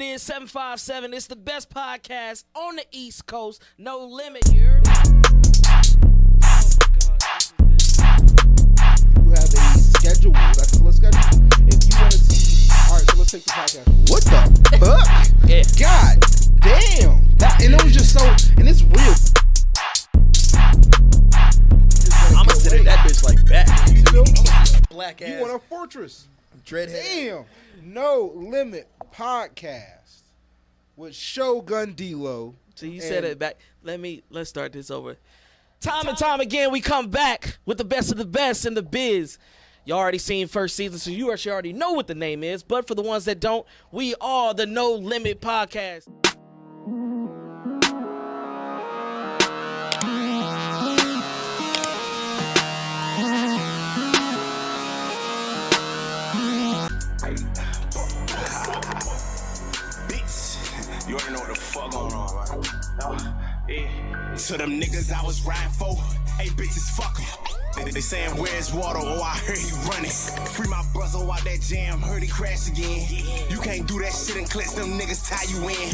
is 757. It's the best podcast on the East Coast. No limit. You heard me? You have a schedule. That's a schedule. If you want to see, all right. So let's take the podcast. What the fuck? Yeah. God damn. And it was just so. And it's real. I'ma sit in that bitch like that. You feel? Black ass. You want a fortress? Dreadhead. Damn. No Limit Podcast with Shogun D-Lo. So you said it back. Let's start this over. Time and time again, we come back with the best of the best in the biz. You already seen first season, so you actually already know what the name is. But for the ones that don't, we are the No Limit Podcast. You already know what the fuck going on, man. To them niggas I was riding for, hey bitches, fuck 'em. They saying where's water? Oh, I heard he running. Free my brother out that jam, heard he crash again. You can't do that shit and clips, them niggas tie you in.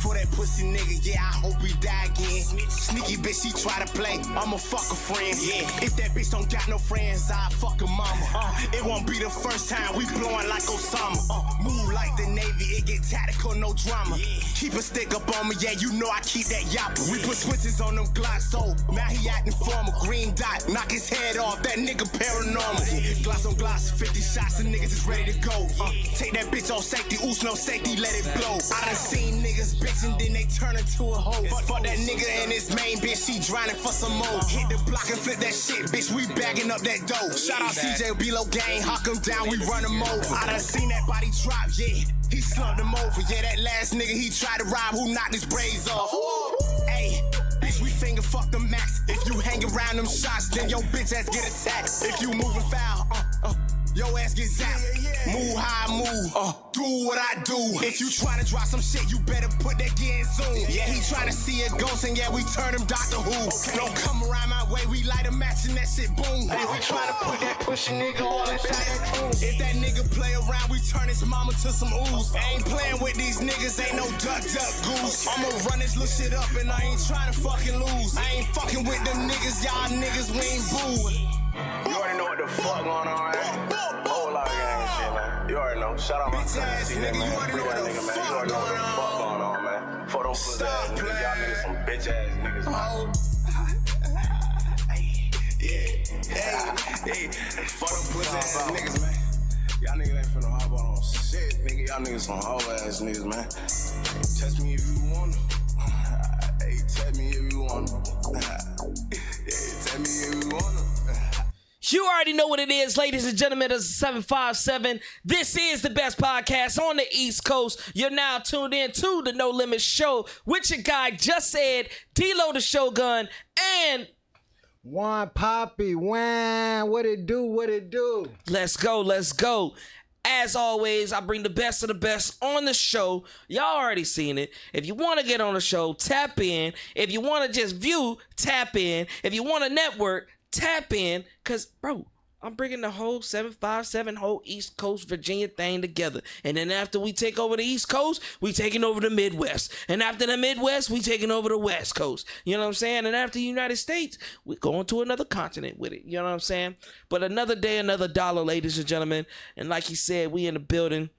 For that pussy nigga, yeah, I hope he die again. Sneaky bitch, she try to play, I'ma fuck a friend, yeah. If that bitch don't got no friends, I fuck a mama. It won't be the first time we blowing like Osama. Move like the Navy, it get tactical, no drama. Keep a stick up on me, yeah, you know I keep that yapper. We put switches on them Glocks, so now he acting formal. Green dot, knock his head off, that nigga paranormal. Gloss on gloss, 50 shots, and niggas is ready to go. Take that bitch off safety, oops, no safety, let it blow. I done seen niggas bitch and then they turn into a hoe. Fuck that nigga and his main bitch, she drowning for some more. Hit the block and flip that shit, bitch, we bagging up that dough. Shout out CJ Below gang, hawk him down, we run him over. I done seen that body drop, yeah, he slumped him over. Yeah, that last nigga he tried to rob, who knocked his braids off. Hey, bitch, we finger fuck the max. If you hang around them shots, then your bitch ass get attacked. If you moving foul, your ass get zapped. Move how I move, do what I do. If you tryna drop some shit, you better put that gear in soon. Yeah, he tryna see a ghost, and yeah, we turn him Doctor Who. Don't come around my way, we light a match and that shit boom. Hey, we tryna put that pussy nigga all inside that coon. If that nigga play around, we turn his mama to some ooze. I ain't playing with these niggas, ain't no duck goose. I'ma run this little shit up, and I ain't tryna fucking lose. I ain't fucking with them niggas, y'all niggas, we ain't boo. You already know what the fuck going on, right? Whole lot of gang shit, man. You already know. Shout out my cousin, see that, man. Free that nigga, man. You already know what the fuck going on, man. For those pussy ass niggas, y'all niggas some bitch ass niggas, man. Hey, for them pussy ass niggas, man. Y'all niggas ain't finna hop on shit, nigga. Y'all niggas some hoe ass niggas, man. Test me if you want to. Hey, test me if you want to. Hey, tell me if you want to. You already know what it is, ladies and gentlemen. It's 757. This is the best podcast on the East Coast. You're now tuned in to the No Limit Show with your guy Just Said, D-Lo the Shogun, and Juan.Papi, what it do? let's go. As always, I bring the best of the best on the show. Y'all already seen it. If you want to get on the show, tap in. If you want to just view, tap in. If you want to network, tap in. Because, bro, I'm bringing the whole 757 whole East Coast Virginia thing together. And then after we take over the East Coast, we taking over the Midwest. And after the Midwest, we taking over the West Coast. You know what I'm saying? And after the United States, we going to another continent with it. You know what I'm saying? But another day, another dollar, ladies and gentlemen. And like he said, we in the building.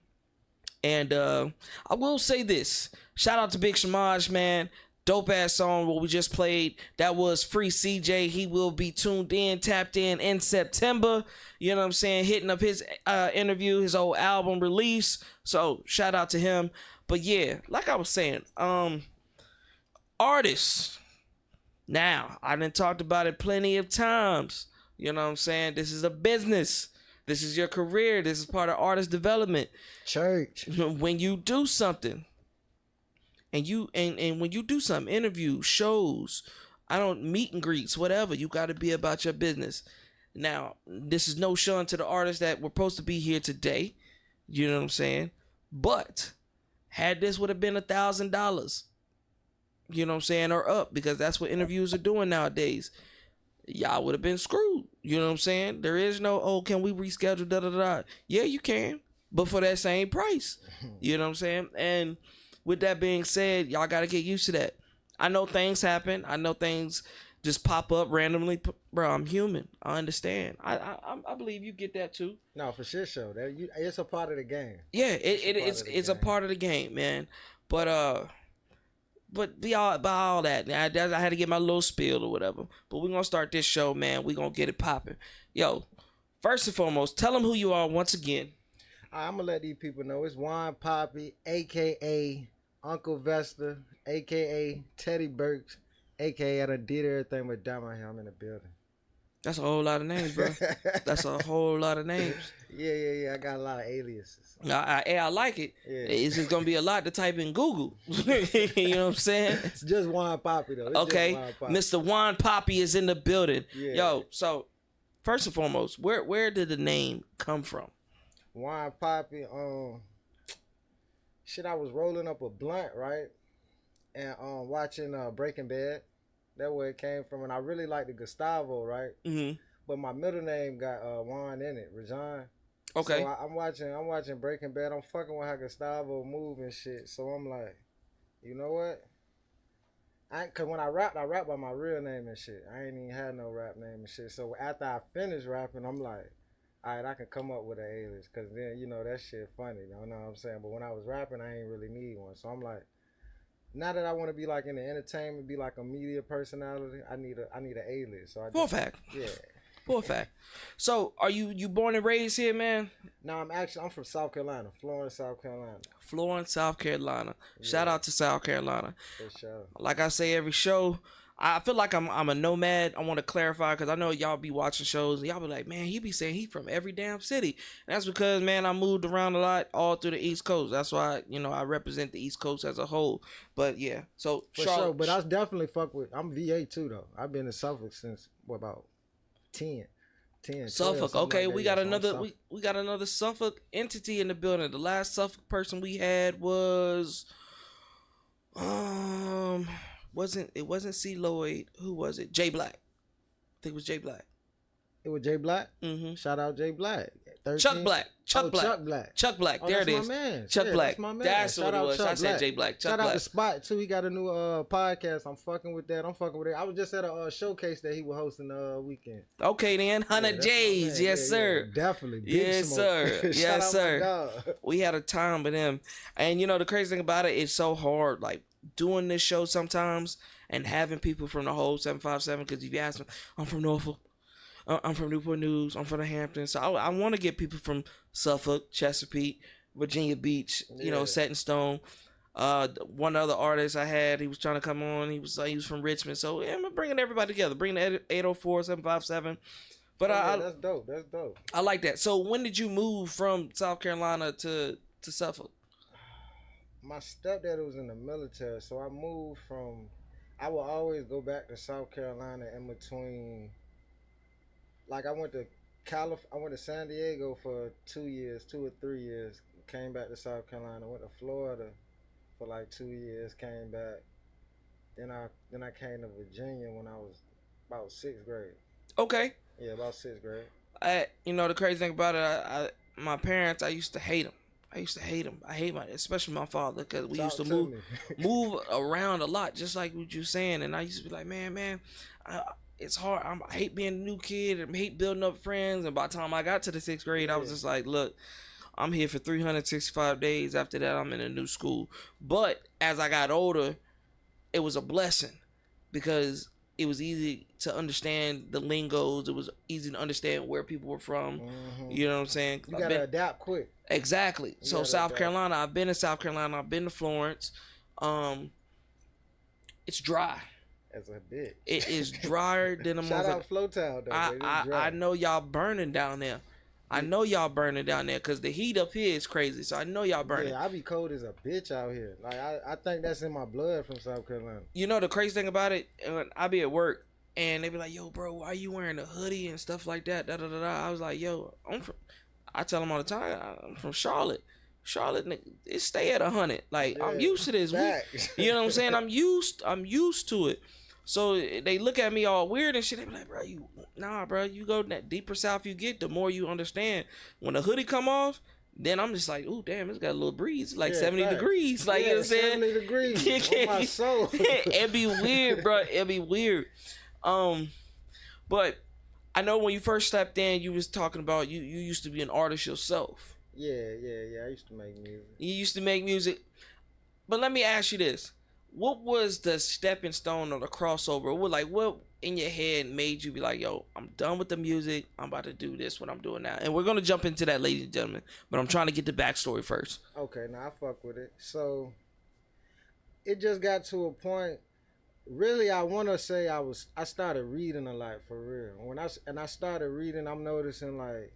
And I will say this. Shout out to Big Shamaj, man. Dope ass song what we just played. That was Free CJ. He will be tuned in, tapped in September. You know what I'm saying? Hitting up his interview, his old album release. So shout out to him. But yeah, like I was saying, artists. Now, I done talked about it plenty of times. You know what I'm saying? This is a business. This is your career. This is part of artist development. Church. When you do something, and when you do some interviews, shows, meet and greets, whatever, you got to be about your business. Now, this is no shun to the artists that were supposed to be here today. You know what I'm saying? But had this would have been $1,000, you know what I'm saying, or up, because that's what interviews are doing nowadays, y'all would have been screwed. You know what I'm saying? There is no, can we reschedule, da-da-da. Yeah, you can, but for that same price. You know what I'm saying? And with that being said, y'all got to get used to that. I know things happen. I know things just pop up randomly. Bro, I'm human. I understand. I believe you get that too. No, for sure. It's a part of the game. Yeah, it's a part of the game, man. But by all that, I had to get my little spiel or whatever. But we're gonna start this show, man. We're gonna get it popping. Yo, first and foremost, tell them who you are once again. I'm gonna let these people know it's Juan.Papi, aka Uncle Vesta, aka Teddy Burks, aka I done did everything but down my hair. I'm in the building. That's a whole lot of names, bro. That's a whole lot of names. Yeah. I got a lot of aliases. I like it. Yeah. It's just gonna be a lot to type in Google. You know what I'm saying? It's just Juan.Papi though. It's Okay, just Juan.Papi. Mr. Juan.Papi is in the building. Yeah. Yo, so first and foremost, where did the name come from? Juan.Papi, I was rolling up a blunt, right? And watching Breaking Bad. That's where it came from. And I really liked the Gustavo, right? Mm-hmm. But my middle name got Juan in it, Rajon. Okay. So I'm watching Breaking Bad. I'm fucking with how Gustavo move and shit. So I'm like, you know what? Cause when I rap by my real name and shit. I ain't even had no rap name and shit. So after I finished rapping, I'm like, all right, I can come up with an alias. Cause then, you know, that shit funny. You know what I'm saying? But when I was rapping, I ain't really need one. So I'm like, now that I want to be like in the entertainment, be like a media personality, I need an alias. So For a fact. Yeah. For a fact. So are you born and raised here, man? No, I'm from South Carolina, Florence, South Carolina. Florence, South Carolina. Shout out to South Carolina. For sure. Like I say every show, I feel like I'm a nomad. I want to clarify because I know y'all be watching shows and y'all be like, man, he be saying he from every damn city. And that's because, man, I moved around a lot all through the East Coast. That's why, I represent the East Coast as a whole. But yeah, so For sure, but I definitely fuck with. I'm VA too though. I've been in Suffolk since about 10. Suffolk. 12, Okay, like we got another we got another Suffolk entity in the building. The last Suffolk person we had was wasn't C. Lloyd. Who was it? Jay Black. I think it was Jay Black. It was Jay Black. Mm-hmm. Shout out Jay Black. 13? Chuck Black. Chuck Black. Chuck Black. There it That's is. my man. Chuck Yeah, Black. That's my man. That's Shout what it out was. Chuck I said Black. Jay Black. Chuck Shout Black. out to Spot too. He got a new podcast. I'm fucking with that. I was just at a showcase that he was hosting weekend. Okay then, 100 that's J's. my man. Yes, sir. Yeah, definitely. Big Yes, smoke. sir. Shout Yes, out my sir. dog. We had a time with him. And the crazy thing about it, it's so hard, like doing this show sometimes and having people from the whole 757, because if you ask me, I'm from Norfolk. I'm from Newport News. I'm from the Hamptons. So I want to get people from Suffolk, Chesapeake, Virginia Beach, Set in Stone. One other artist I had, he was trying to come on. He was from Richmond. So yeah, I'm bringing everybody together. Bringing the 804, 757. But that's dope. That's dope. I like that. So when did you move from South Carolina to Suffolk? My stepdad was in the military, so I moved from. I will always go back to South Carolina in between. Like I went to San Diego for 2 or 3 years. Came back to South Carolina. Went to Florida for like 2 years. Came back. Then I came to Virginia when I was about 6th grade. Okay. Yeah, about 6th grade. The crazy thing about it, my parents, I used to hate them. I hate especially my father, because we used to move around a lot, just like what you're saying. And I used to be like, man, it's hard. I hate being a new kid. I hate building up friends. And by the time I got to the 6th grade, I was just like, look, I'm here for 365 days. After that, I'm in a new school. But as I got older, it was a blessing because it was easy to understand the lingos. It was easy to understand where people were from. Mm-hmm. You know what I'm saying? You gotta adapt quick. Exactly. So South Carolina, I've been to South Carolina. I've been to Florence. It's dry. As a bitch. It is drier than a motherfucker. Shout out Flowtown, though. I know y'all burning down there. I know y'all burning down there because the heat up here is crazy. So I know y'all burning. Yeah, I be cold as a bitch out here. Like I think that's in my blood from South Carolina. The crazy thing about it, I be at work and they be like, "Yo, bro, why you wearing a hoodie and stuff like that?" Da da da da. I was like, "Yo, I tell them all the time, I'm from Charlotte. Charlotte, it stay at 100. Like yeah, I'm used to this. You know what I'm saying? I'm used to it. So they look at me all weird and shit. They be like, bro, you go that deeper south you get, the more you understand. When the hoodie come off, then I'm just like, ooh, damn, it's got a little breeze, like Yeah, 70 facts. degrees. Like, you know what I'm saying? 70 degrees on my soul. It'd be weird, bro. It'd be weird. But I know when you first stepped in, you was talking about you used to be an artist yourself. Yeah. I used to make music. You used to make music. But let me ask you this. What was the stepping stone or the crossover? What in your head made you be like, yo, I'm done with the music. I'm about to do this, what I'm doing now. And we're going to jump into that, ladies and gentlemen. But I'm trying to get the backstory first. Okay, now I fuck with it. So it just got to a point. Really, I want to say I started reading a lot for real. When I started reading, I'm noticing like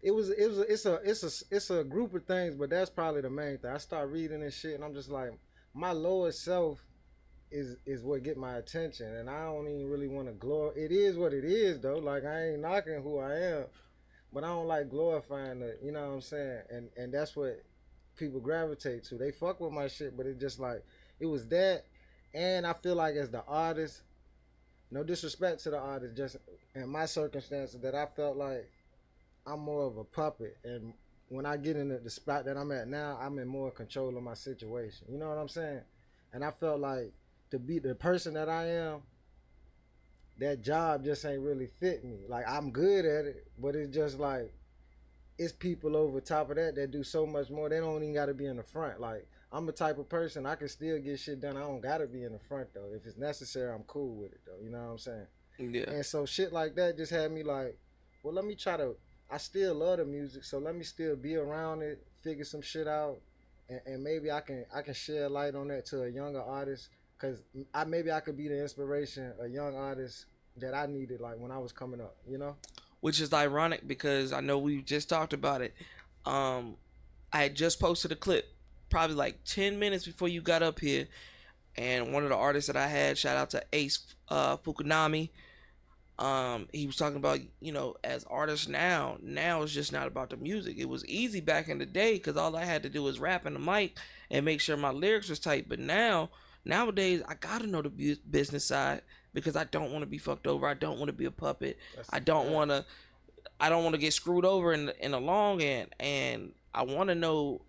it's a group of things, but that's probably the main thing. I start reading this shit, and I'm just like, my lower self is what get my attention, and I don't even really want to glorify. It is what it is, though. Like, I ain't knocking who I am, but I don't like glorifying it. You know what I'm saying? And that's what people gravitate to. They fuck with my shit, but it just like it was that, and I feel like as the artist, no disrespect to the artist, just in my circumstances, that I felt like I'm more of a puppet, and when I get in the spot that I'm at now, I'm in more control of my situation. You know what I'm saying? And I felt like to be the person that I am, that job just ain't really fit me. Like, I'm good at it, but it's just like, it's people over top of that do so much more. They don't even got to be in the front. Like, I'm the type of person, I can still get shit done. I don't got to be in the front, though. If it's necessary, I'm cool with it, though. You know what I'm saying? Yeah. And so shit like that just had me like, well, let me try to, I still love the music, so let me still be around it, figure some shit out, and maybe I can share light on that to a younger artist, because maybe I could be the inspiration, a young artist that I needed, like, when I was coming up, you know? Which is ironic because I know we just talked about it. I had just posted a clip probably like 10 minutes before you got up here, and one of the artists that I had, shout out to Ace Fukunami, he was talking about, as artists now it's just not about the music. It was easy back in the day because all I had to do was rap in the mic and make sure my lyrics was tight. But nowadays I gotta know the business side because I don't want to be fucked over. I don't want to be a puppet. I don't want to get screwed over in the long end. And I want to know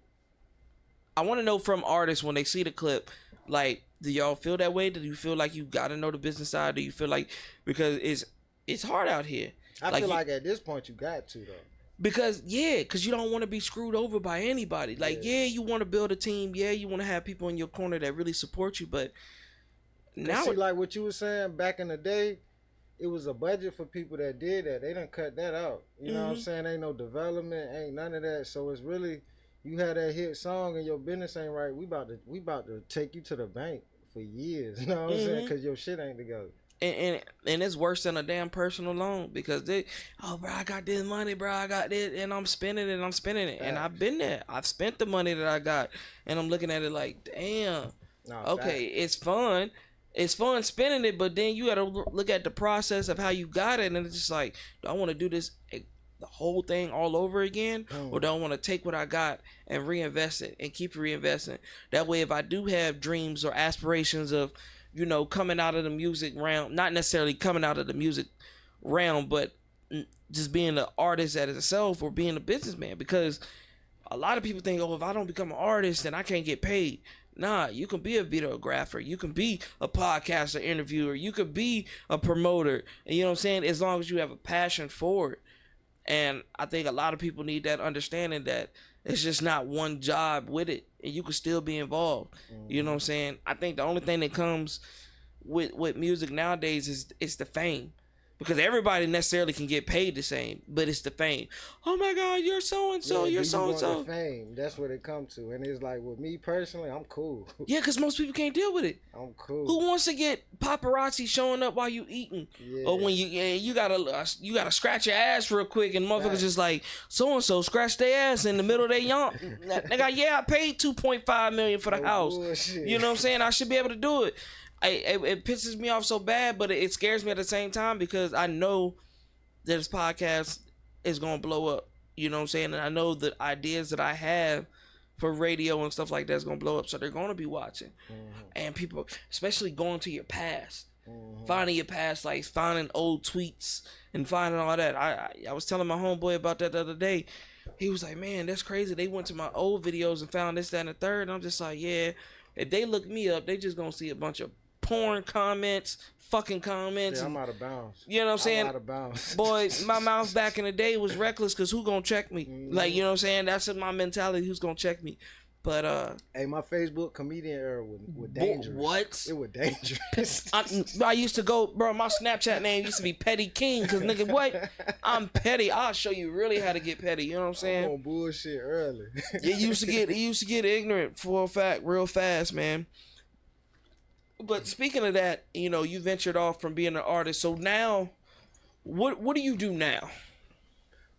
from artists when they see the clip, like, do y'all feel that way? Do you feel like you gotta know the business side? Do you feel like, because it's hard out here? I feel like at this point you got to, though. Because you don't want to be screwed over by anybody. Like, you want to build a team. Yeah, you want to have people in your corner that really support you. But now, see, like what you were saying back in the day, it was a budget for people that did that. They done cut that out. You know what I'm saying? Ain't no development, ain't none of that. So it's really, you had that hit song and your business ain't right. We about to take you to the bank for years. You know what I'm saying? Because your shit ain't together. And it's worse than a damn personal loan because bro, I got this money, bro, I got this, and I'm spending it. And I've been there. I've spent the money that I got, and I'm looking at it like, damn. Okay, it's fun. It's fun spending it, but then you got to look at the process of how you got it, and it's just like, do I want to do this the whole thing all over again, or do I want to take what I got and reinvest it and keep reinvesting? That way, if I do have dreams or aspirations of, coming out of the music realm, not necessarily coming out of the music realm, but just being an artist at itself or being a businessman, because a lot of people think, if I don't become an artist, then I can't get paid. Nah, you can be a videographer, you can be a podcaster, interviewer, you could be a promoter, and you know what I'm saying, as long as you have a passion for it. And I think a lot of people need that understanding that it's just not one job with it, and you can still be involved. You know what I'm saying? I think the only thing that comes with music nowadays is the fame. Because everybody necessarily can get paid the same, but it's the fame. Oh my God, you're so and so, you're so and so. Fame, that's what it comes to, and it's like with me personally, I'm cool. Yeah, because most people can't deal with it. I'm cool. Who wants to get paparazzi showing up while you eating, or when you gotta scratch your ass real quick, and motherfuckers just like so and so scratch their ass in the middle of their yump. Nigga, I paid $2.5 million for the house. Bullshit. You know what I'm saying? I should be able to do it. It pisses me off so bad, but it scares me at the same time because I know that this podcast is going to blow up. You know what I'm saying? And I know the ideas that I have for radio and stuff like that is going to blow up. So they're going to be watching. And people, especially going to your past, finding your past, like finding old tweets and finding all that. I was telling my homeboy about that the other day. he was like, man, that's crazy. They went to my old videos and found this, that, and the third. And I'm just like, yeah. If they look me up, they just gonna see a bunch of porn comments, fucking comments. Yeah, and, I'm out of bounds. you know what I'm saying? I'm out of bounds. Boy, my mouth back in the day was reckless because who gonna check me? Like, you know what I'm saying? That's my mentality. Who's gonna check me? But hey, my Facebook comedian era was dangerous. What? It was dangerous. I used to go, bro. My Snapchat name used to be Petty King because nigga, what? I'm petty. I'll show you really how to get petty. You know what I'm saying? I'm on bullshit early. It used to get ignorant for a fact real fast, man. But speaking of that, you know, you ventured off from being an artist. So now, what do you do now?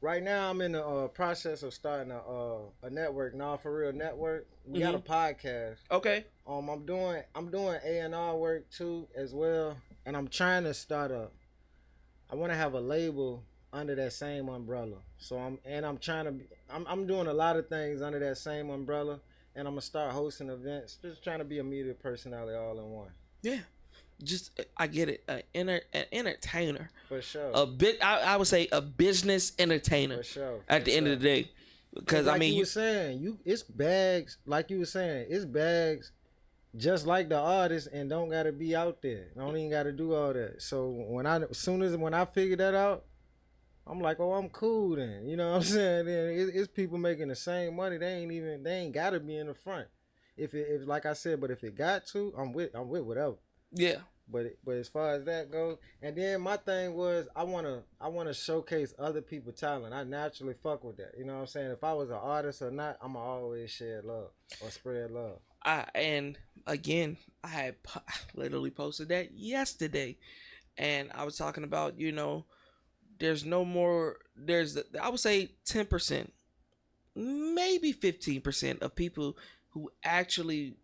Right now, I'm in the process of starting a network, Nah For Real network. We got a podcast. Okay. I'm doing A&R work too as well, and I'm trying to start I want to have a label under that same umbrella. So I'm doing a lot of things under that same umbrella, and I'm gonna start hosting events. Just trying to be a media personality all in one. Yeah. Just I get it, an entertainer For sure. I would say a business entertainer. For sure. At the end of the day, because like I mean, you were saying, it's bags. Like you were saying, it's bags, just like the artist, and don't gotta be out there. Don't even gotta do all that. So when I figured that out, I'm like, oh, I'm cool then. You know what I'm saying? Then it's people making the same money. They ain't gotta be in the front. If like I said, but if it got to, I'm with whatever. yeah. But as far as that goes, and then my thing was I wanna showcase other people's talent. I naturally fuck with that. You know what I'm saying? If I was an artist or not, I'ma always share love or spread love. And again, I had literally posted that yesterday, and I was talking about, you know, there's no more. I would say 10%, maybe 15% of people who actually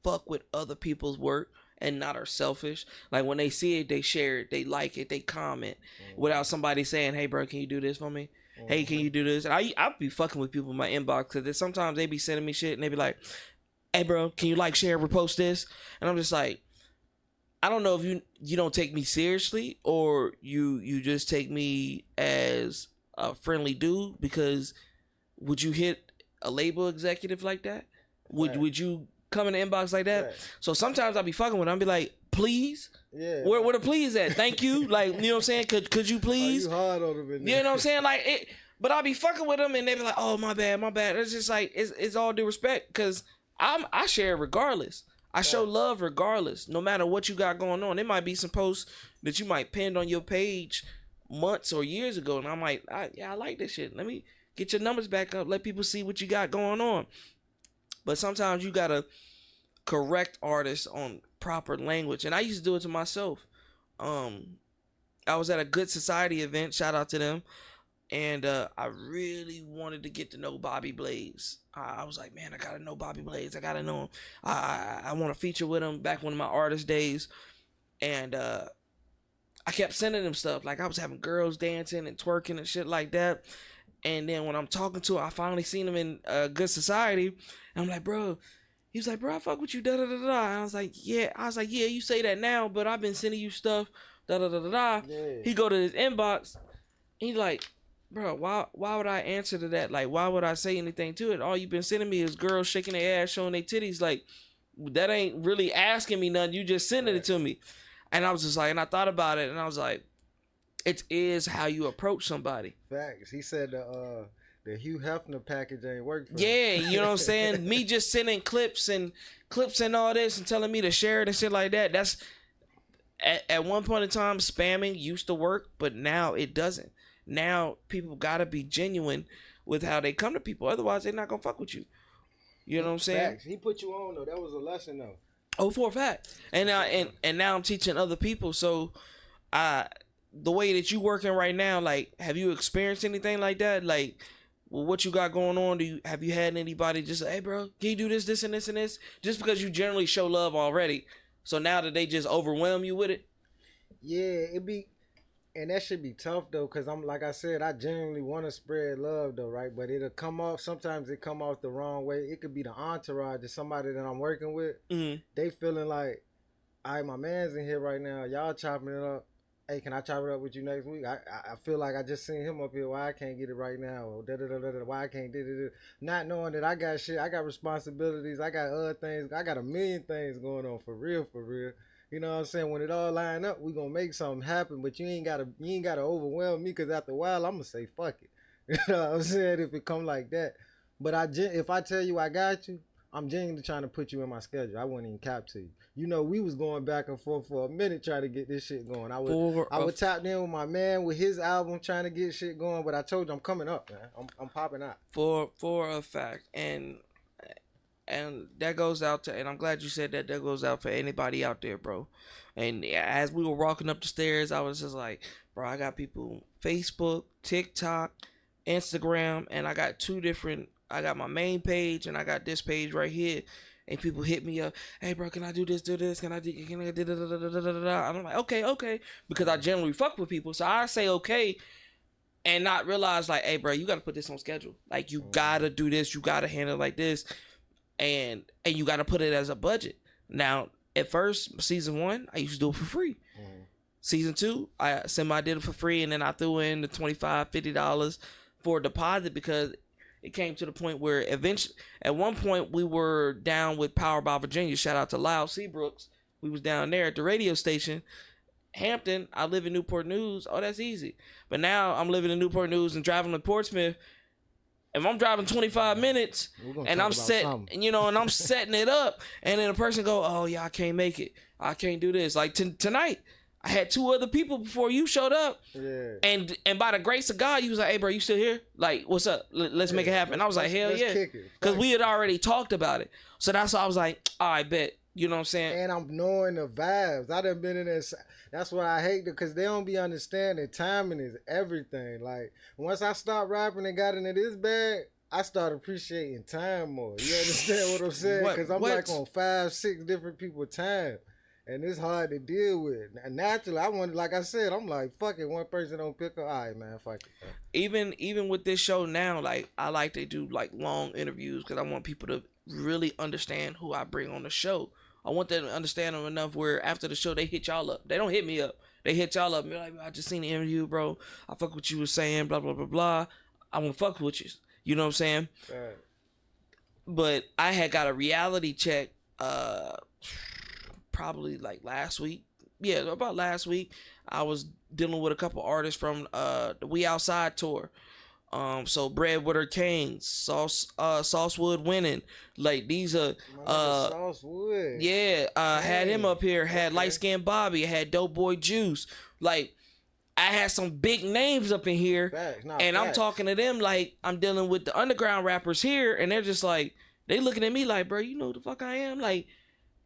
fuck with other people's work and not are selfish. Like when they see it, they share it, they like it, they comment without somebody saying, hey bro, can you do this for me? Hey, can you do this? And I'll be fucking with people in my inbox because sometimes they be sending me shit and they be like, hey bro, can you like, share, repost this? And I'm just like, I don't know if you don't take me seriously or you just take me as a friendly dude, because would you hit a label executive like that? Would you come in the inbox like that? Right. So sometimes I'll be fucking with them. I'll be like, please? Yeah. Where the please at? Thank you. Like, you know what I'm saying? Could you please? You hard on them in there. You know what I'm saying? Like it, but I'll be fucking with them and they be like, oh, my bad. It's just like, it's all due respect, because I share regardless. I show love regardless, no matter what you got going on. There might be some posts that you might pinned on your page months or years ago, and I'm like, I like this shit. Let me get your numbers back up. Let people see what you got going on. But sometimes you gotta correct artists on proper language, and I used to do it to myself. I was at a Good Society event, shout out to them, and I really wanted to get to know Bobby Blaze. I was like, man, I gotta know Bobby Blaze. I gotta know him. I want to feature with him back one of my artist days, and I kept sending him stuff. Like I was having girls dancing and twerking and shit like that. And then when I'm talking to him, I finally seen him in Good Society. And I'm like, bro. He was like, bro, I fuck with you, da-da-da-da. And I was like, yeah, you say that now, but I've been sending you stuff, da-da-da-da-da. Yeah. He go to his inbox. He's like, bro, why would I answer to that? Like, why would I say anything to it? All you've been sending me is girls shaking their ass, showing their titties. Like, that ain't really asking me nothing. You just sending it to me. And I was just like, and I thought about it, and I was like, it is how you approach somebody. Facts. He said the Hugh Hefner package ain't work for him. him. You know what I'm saying? Me just sending clips and all this and telling me to share it and shit like that. That's at one point in time, spamming used to work, but now it doesn't. Now people gotta be genuine with how they come to people. Otherwise, they're not gonna fuck with you. You know what I'm saying? Facts. He put you on though. That was a lesson though. Oh, for a fact. And now I'm teaching other people. So the way that you working right now, like, have you experienced anything like that? Like, well, what you got going on? Have you had anybody just say, hey, bro, can you do this, this, and this, and this? Just because you generally show love already. So now that they just overwhelm you with it? Yeah, and that should be tough, though, because like I said, I genuinely want to spread love, though, right? But it'll come off, sometimes it come off the wrong way. It could be the entourage of somebody that I'm working with. Mm-hmm. They feeling like, all right, my man's in here right now. Y'all chopping it up. hey, can I chop it up with you next week? I feel like I just seen him up here. Why I can't get it right now? Or why I can't do it? Not knowing that I got shit. I got responsibilities. I got other things. I got a million things going on for real, for real. You know what I'm saying? When it all line up, we gonna make something happen. But you ain't gotta overwhelm me, because after a while, I'm gonna say fuck it. You know what I'm saying? If it come like that. But if I tell you I got you, I'm genuinely trying to put you in my schedule. I wouldn't even cap to you. You know, we was going back and forth for a minute trying to get this shit going. I would tap in with my man with his album trying to get shit going, but I told you I'm coming up, man. I'm popping out. For a fact. And that goes out to, and I'm glad you said that goes out for anybody out there, bro. And as we were walking up the stairs, I was just like, bro, I got people Facebook, TikTok, Instagram, and I got I got my main page and I got this page right here. And people hit me up, hey bro, can I do this? Can I do da? I'm like, okay, because I generally fuck with people, so I say okay, and not realize like, hey bro, you gotta put this on schedule. Like you gotta do this, you gotta handle it like this, and you gotta put it as a budget. Now, at first, season 1, I used to do it for free. Season 2, I did it for free, and then I threw in the $25, $50 for a deposit, because it came to the point where eventually, at one point, we were down with Power by Virginia. Shout out to Lyle Seabrooks. We was down there at the radio station. Hampton, I live in Newport News. Oh, that's easy. But now I'm living in Newport News and driving to Portsmouth. If I'm driving 25 minutes and I'm setting it up, and then a person go, oh yeah, I can't make it. I can't do this. Like tonight, I had 2 other people before you showed up. Yeah. And by the grace of God, you was like, hey, bro, you still here? Like, what's up? Let's make it happen. And I was like, hell yeah. Because we had already talked about it. So that's why I was like, all right, bet. You know what I'm saying? And I'm knowing the vibes. I done been in this. That's why I hate it, because they don't be understanding timing is everything. Like, once I stopped rapping and got into this bag, I started appreciating time more. You understand what I'm saying? Because I'm like on 5, 6 different people's time. And it's hard to deal with. Naturally, I wanted, like I said, I'm like, fuck it. One person don't pick up. All right, man, fuck it. Even with this show now, like, I like to do like long interviews, because I want people to really understand who I bring on the show. I want them to understand them enough where after the show they hit y'all up. They don't hit me up. They hit y'all up and be like, I just seen the interview, bro. I fuck what you was saying, blah blah blah blah. I want to fuck with you. You know what I'm saying? Right. But I had got a reality check. Probably like last week. Yeah, about last week. I was dealing with a couple artists from the We Outside tour. So Breadwinner Kane, Saucewood Winning. Like these are Saucewood. Yeah, had him up here, had Light Skin Bobby, had Dope Boy Juice. Like I had some big names up in here. Facts, I'm talking to them like I'm dealing with the underground rappers here, and they're just like, they looking at me like, bro, you know who the fuck I am? Like,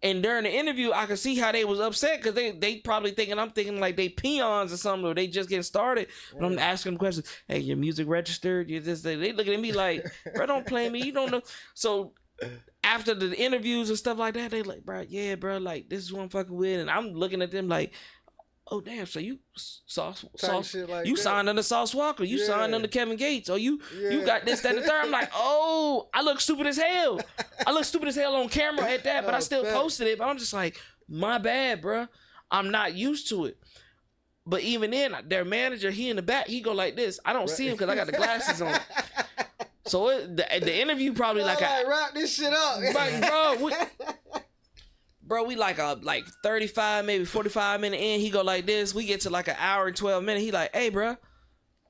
and during the interview, I could see how they was upset, because they probably I'm thinking like they peons or something, or they just getting started. But I'm asking them questions. Hey, your music registered? You just, they looking at me like, bro, don't play me. You don't know. So after the interviews and stuff like that, they like, bro, yeah, bro, like this is what I'm fucking with. And I'm looking at them like, oh damn, so you you signed under Sauce Walker, you signed under Kevin Gates, or you got this, that, and the third. I'm like, oh, I look stupid as hell. I look stupid as hell on camera at that, but I still posted it. But I'm just like, my bad, bro. I'm not used to it. But even then, their manager, he in the back, he go like this. I don't see him because I got the glasses on. So the interview probably like wrap this shit up, Bro, we like 35, maybe 45 minutes in. He go like this. We get to like an hour and 12 minutes. He like, hey, bro.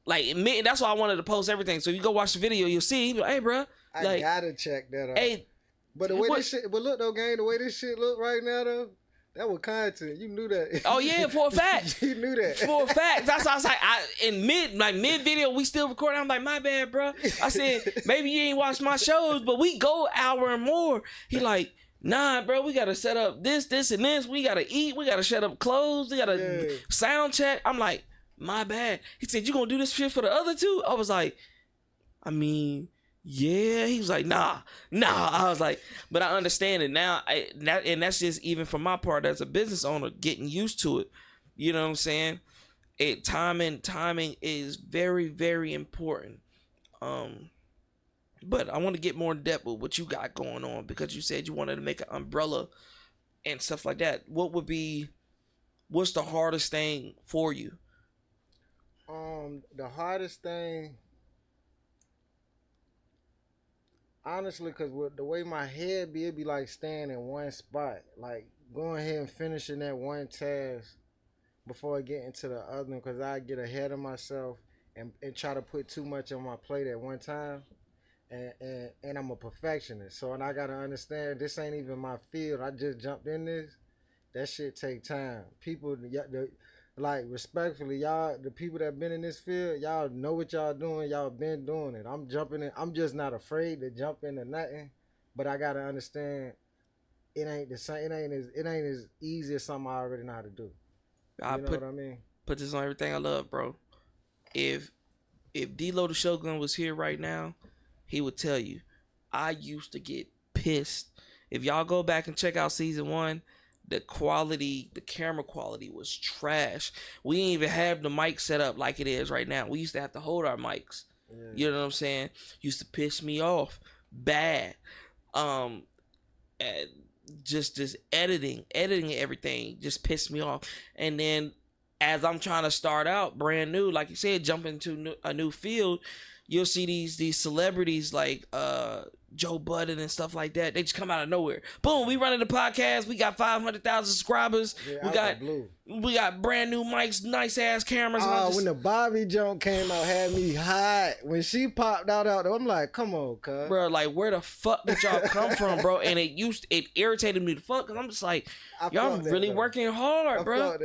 Like, that's why I wanted to post everything. So you go watch the video, you'll see. He be like, hey, bro. Like, I gotta check that out. Hey, but the way this shit, but look though, gang, the way this shit look right now though, that was content. You knew that. Oh yeah, for a fact. You knew that. For a fact. That's why I was like, in mid video, we still recording. I'm like, my bad, bro. I said, maybe you ain't watched my shows, but we go hour and more. He like, nah, bro, we gotta set up this, and this. We gotta eat. We gotta set up clothes. We gotta sound check. I'm like, my bad. He said, you gonna do this shit for the other two? I was like, I mean, yeah. He was like, nah. I was like, but I understand it now. And that's just even from my part as a business owner, getting used to it. You know what I'm saying? Timing is very, very important. But I want to get more in depth with what you got going on, because you said you wanted to make an umbrella and stuff like that. What would be what's the hardest thing for you? The hardest thing, honestly, cause with the way my head be, it be like staying in one spot, like going ahead and finishing that one task before I get into the other one, cause I get ahead of myself and try to put too much on my plate at one time. And I'm a perfectionist, so and I gotta understand this ain't even my field. I just jumped in this. That shit take time. People, like respectfully, y'all, the people that been in this field, y'all know what y'all doing. Y'all been doing it. I'm jumping in. I'm just not afraid to jump into nothing, but I gotta understand it ain't the same. It ain't as easy as something I already know how to do. You know what I mean? Put this on everything I love, bro. If D-Lo the Shogun was here right now, he would tell you, I used to get pissed. If y'all go back and check out season 1, the camera quality was trash. We didn't even have the mic set up like it is right now. We used to have to hold our mics. Yeah. You know what I'm saying? Used to piss me off bad. Just this editing everything just pissed me off. And then as I'm trying to start out brand new, like you said, jump into a new field, you'll see these celebrities like Joe Budden and stuff like that. They just come out of nowhere. Boom, we running the podcast. We got 500,000 subscribers. Yeah, we got brand new mics, nice ass cameras. When the Bobby joint came out, had me hot. When she popped out, I'm like, come on, cuz. Bro, like where the fuck did y'all come from, bro? And it irritated me the fuck, because I'm just like, y'all really working hard, bro.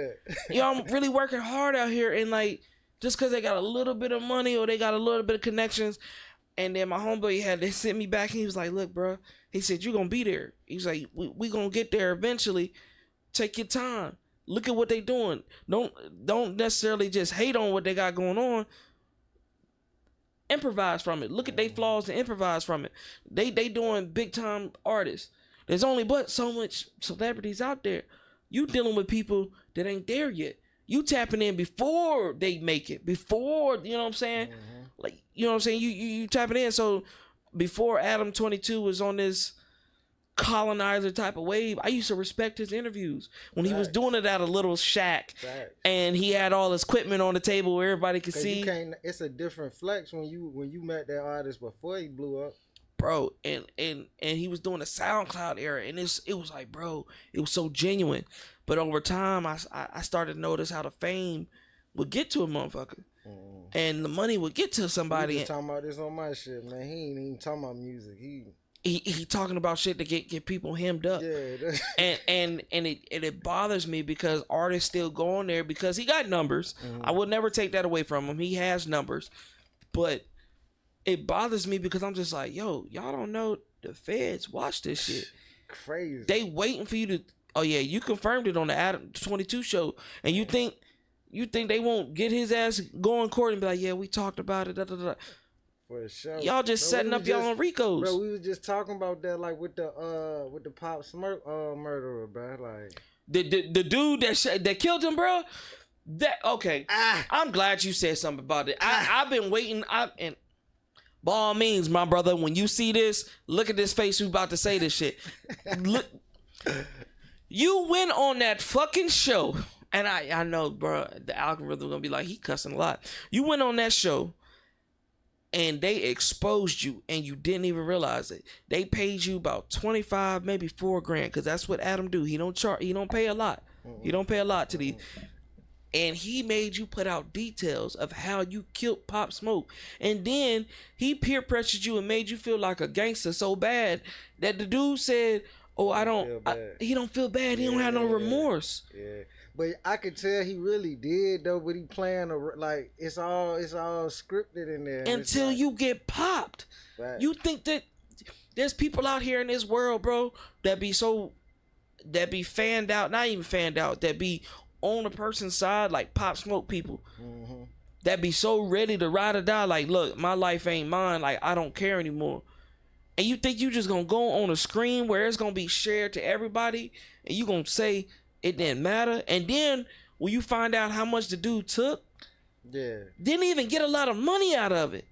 Y'all really working hard out here, and like, just because they got a little bit of money or they got a little bit of connections. And then my homeboy they sent me back and he was like, look, bro, he said, you're going to be there. He was like, we going to get there eventually. Take your time. Look at what they doing. Don't necessarily just hate on what they got going on. Improvise from it. Look at their flaws and improvise from it. They doing big time artists. There's only but so much celebrities out there. You dealing with people that ain't there yet. You tapping in before they make it. Before, you know what I'm saying? Mm-hmm. Like, you know what I'm saying? You tapping in. So before Adam 22 was on this colonizer type of wave, I used to respect his interviews when he was doing it at a little shack and he had all his equipment on the table where everybody could see. It's a different flex when you met that artist before he blew up. Bro, and he was doing the SoundCloud era, and it was like, bro, it was so genuine. But over time, I started to notice how the fame would get to a motherfucker. And the money would get to somebody. He talking about this on my shit, man. He ain't even talking about music. He talking about shit to get people hemmed up. Yeah. and it bothers me because artists still go on there because he got numbers. Mm-hmm. I would never take that away from him. He has numbers. But it bothers me because I'm just like, yo, y'all don't know the feds watch this shit. Crazy. They waiting for you to. Oh yeah, you confirmed it on the Adam 22 show, and you think they won't get his ass go in court and be like, yeah, we talked about it. Da, da, da. For sure. Y'all just setting up y'all on Ricos. Bro, we was just talking about that, like with the Pop Smoke murderer, bro. Like the dude that killed him, bro. I'm glad you said something about it. I've been waiting. And by all means, my brother, when you see this, look at this face who's about to say this shit. Look. You went on that fucking show, and I know, bro, the algorithm gonna be like, he cussing a lot. You went on that show, and they exposed you, and you didn't even realize it. They paid you about $25, maybe $4,000, because that's what Adam do. He don't pay a lot. He don't pay a lot to these. And he made you put out details of how you killed Pop Smoke. And then he peer pressured you and made you feel like a gangster so bad that the dude said, oh, he don't feel bad. He don't have no remorse. Yeah. But I could tell he really did though, but he playing like it's all scripted in there. Until you get popped. Right. You think that there's people out here in this world, bro, that be fanned out, not even fanned out, that be on a person's side, like Pop Smoke people. Mm-hmm. That be so ready to ride or die, like, look, my life ain't mine, like I don't care anymore. And you think you just gonna go on a screen where it's gonna be shared to everybody and you gonna say it didn't matter? And then when you find out how much the dude took, didn't even get a lot of money out of it.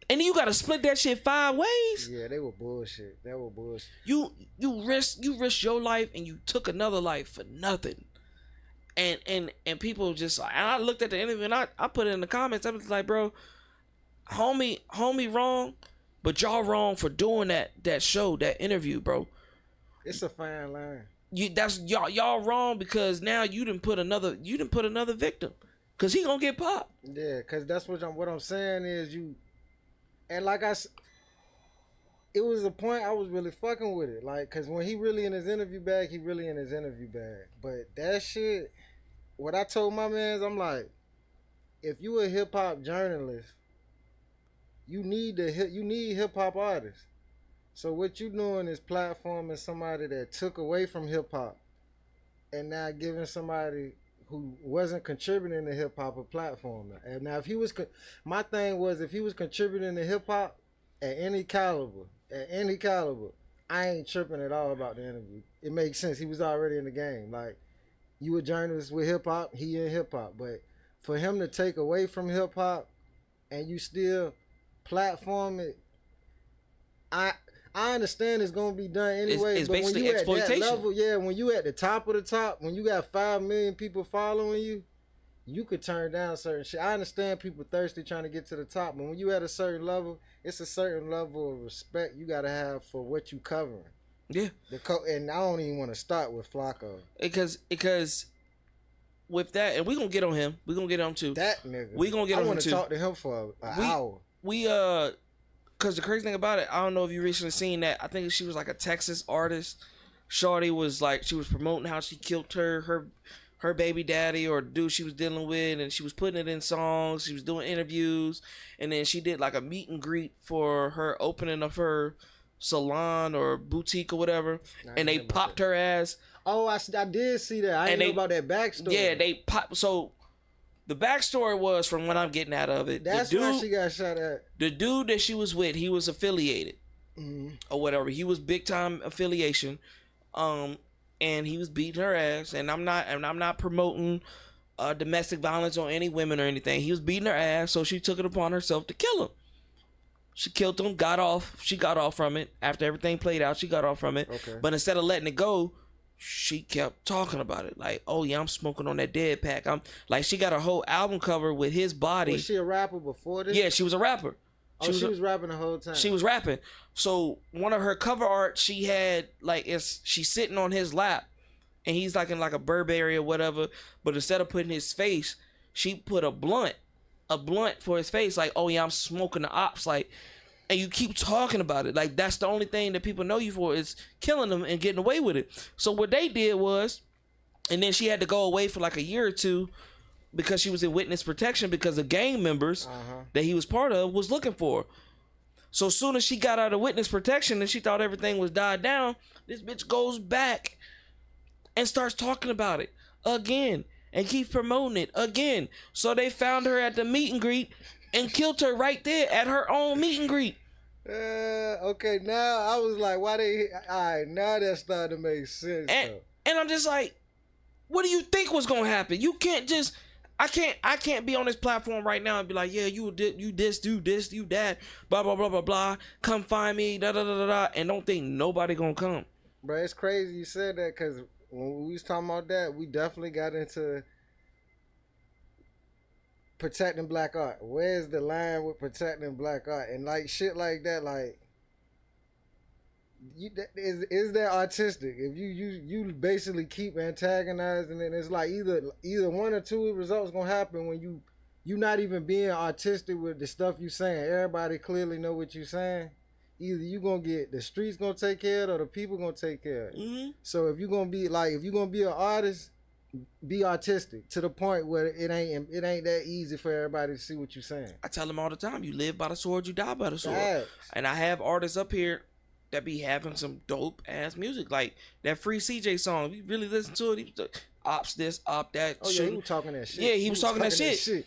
And then you gotta split that shit 5 ways. Yeah, they were bullshit. That was bullshit. You risked your life and you took another life for nothing. And people just like, and I looked at the interview and I put it in the comments. I was like, bro, homie wrong, but y'all wrong for doing that show, that interview, bro. It's a fine line. Y'all wrong because now you didn't put another victim, cause he gonna get popped. Yeah, cause that's what I'm saying is and like it was a point I was really fucking with it, like, cause when he really in his interview bag, he really in his interview bag. But that shit, what I told my mans, I'm like, if you a hip hop journalist, you need hip hop artists. So what you doing is platforming somebody that took away from hip hop, and now giving somebody who wasn't contributing to hip hop a platform. And now if he was, my thing was, if he was contributing to hip hop at any caliber, I ain't tripping at all about the interview. It makes sense. He was already in the game. Like, you a journalist with hip hop, he in hip hop. But for him to take away from hip hop and you still platform it, I understand it's gonna be done anyway. It's but basically when you exploitation. At that level, yeah, when you at the top of the top, when you got 5 million people following you, you could turn down certain shit. I understand people thirsty trying to get to the top, but when you at a certain level, it's a certain level of respect you gotta have for what you covering. Yeah. And I don't even want to start with Flacco. Because with that, and we gonna get on him. We gonna get on him too. That nigga. We gonna get on him too. I want to talk to him for an hour. Because the crazy thing about it, I don't know if you recently seen that. I think she was like a Texas artist. Shorty was like, she was promoting how she killed her baby daddy or the dude she was dealing with, and she was putting it in songs. She was doing interviews, and then she did like a meet and greet for her opening of her salon or boutique or whatever, and they popped her ass. Oh, I did see that. I didn't know about that backstory. Yeah, they popped. So the backstory was, from what I'm getting out of it, that's why she got shot at. The dude that she was with, he was affiliated, or whatever. He was big time affiliation, and he was beating her ass. And I'm not promoting domestic violence on any women or anything. He was beating her ass, so she took it upon herself to kill him. She killed him, got off. She got off from it after everything played out. She got off from it, okay. But instead of letting it go, she kept talking about it. Like, oh yeah, I'm smoking on that dead pack. I'm like, she got a whole album cover with his body. Was she a rapper before this? Yeah, she was a rapper. She was rapping the whole time. She was rapping. So one of her cover art, she had like, she's sitting on his lap, and he's like in like a Burberry or whatever. But instead of putting his face, she put a blunt for his face. Like, oh yeah, I'm smoking the ops. Like, and you keep talking about it. Like, that's the only thing that people know you for, is killing them and getting away with it. So what they did was, and then she had to go away for like a year or two because she was in witness protection because the gang members that he was part of was looking for her. So as soon as she got out of witness protection and she thought everything was died down, this bitch goes back and starts talking about it again and keeps promoting it again. So they found her at the meet and greet and killed her right there at her own meet and greet. Okay, now I was like, why they... All right, now that's starting to make sense. And I'm just like, what do you think was going to happen? You can't just... I can't be on this platform right now and be like, yeah, you this, do this, you that, blah, blah, blah, blah, blah. Come find me, da, da, da, da, da. And don't think nobody going to come. Bro, it's crazy you said that, because when we was talking about that, we definitely got into... protecting black art. Where's the line with protecting black art? And like shit like that, like, is that artistic? If you basically keep antagonizing it, it's like either one or two results gonna happen when you not even being artistic with the stuff you saying. Everybody clearly know what you saying. Either you gonna get the streets gonna take care of it, or the people gonna take care of it. Mm-hmm. So if you're gonna be an artist, be artistic to the point where it ain't that easy for everybody to see what you're saying. I tell them all the time, you live by the sword, you die by the sword. Facts. And I have artists up here that be having some dope ass music, like that Free CJ song. If you really listen to it, he was ops this, op that. Oh yeah, he was talking that shit. Yeah, he was talking that shit.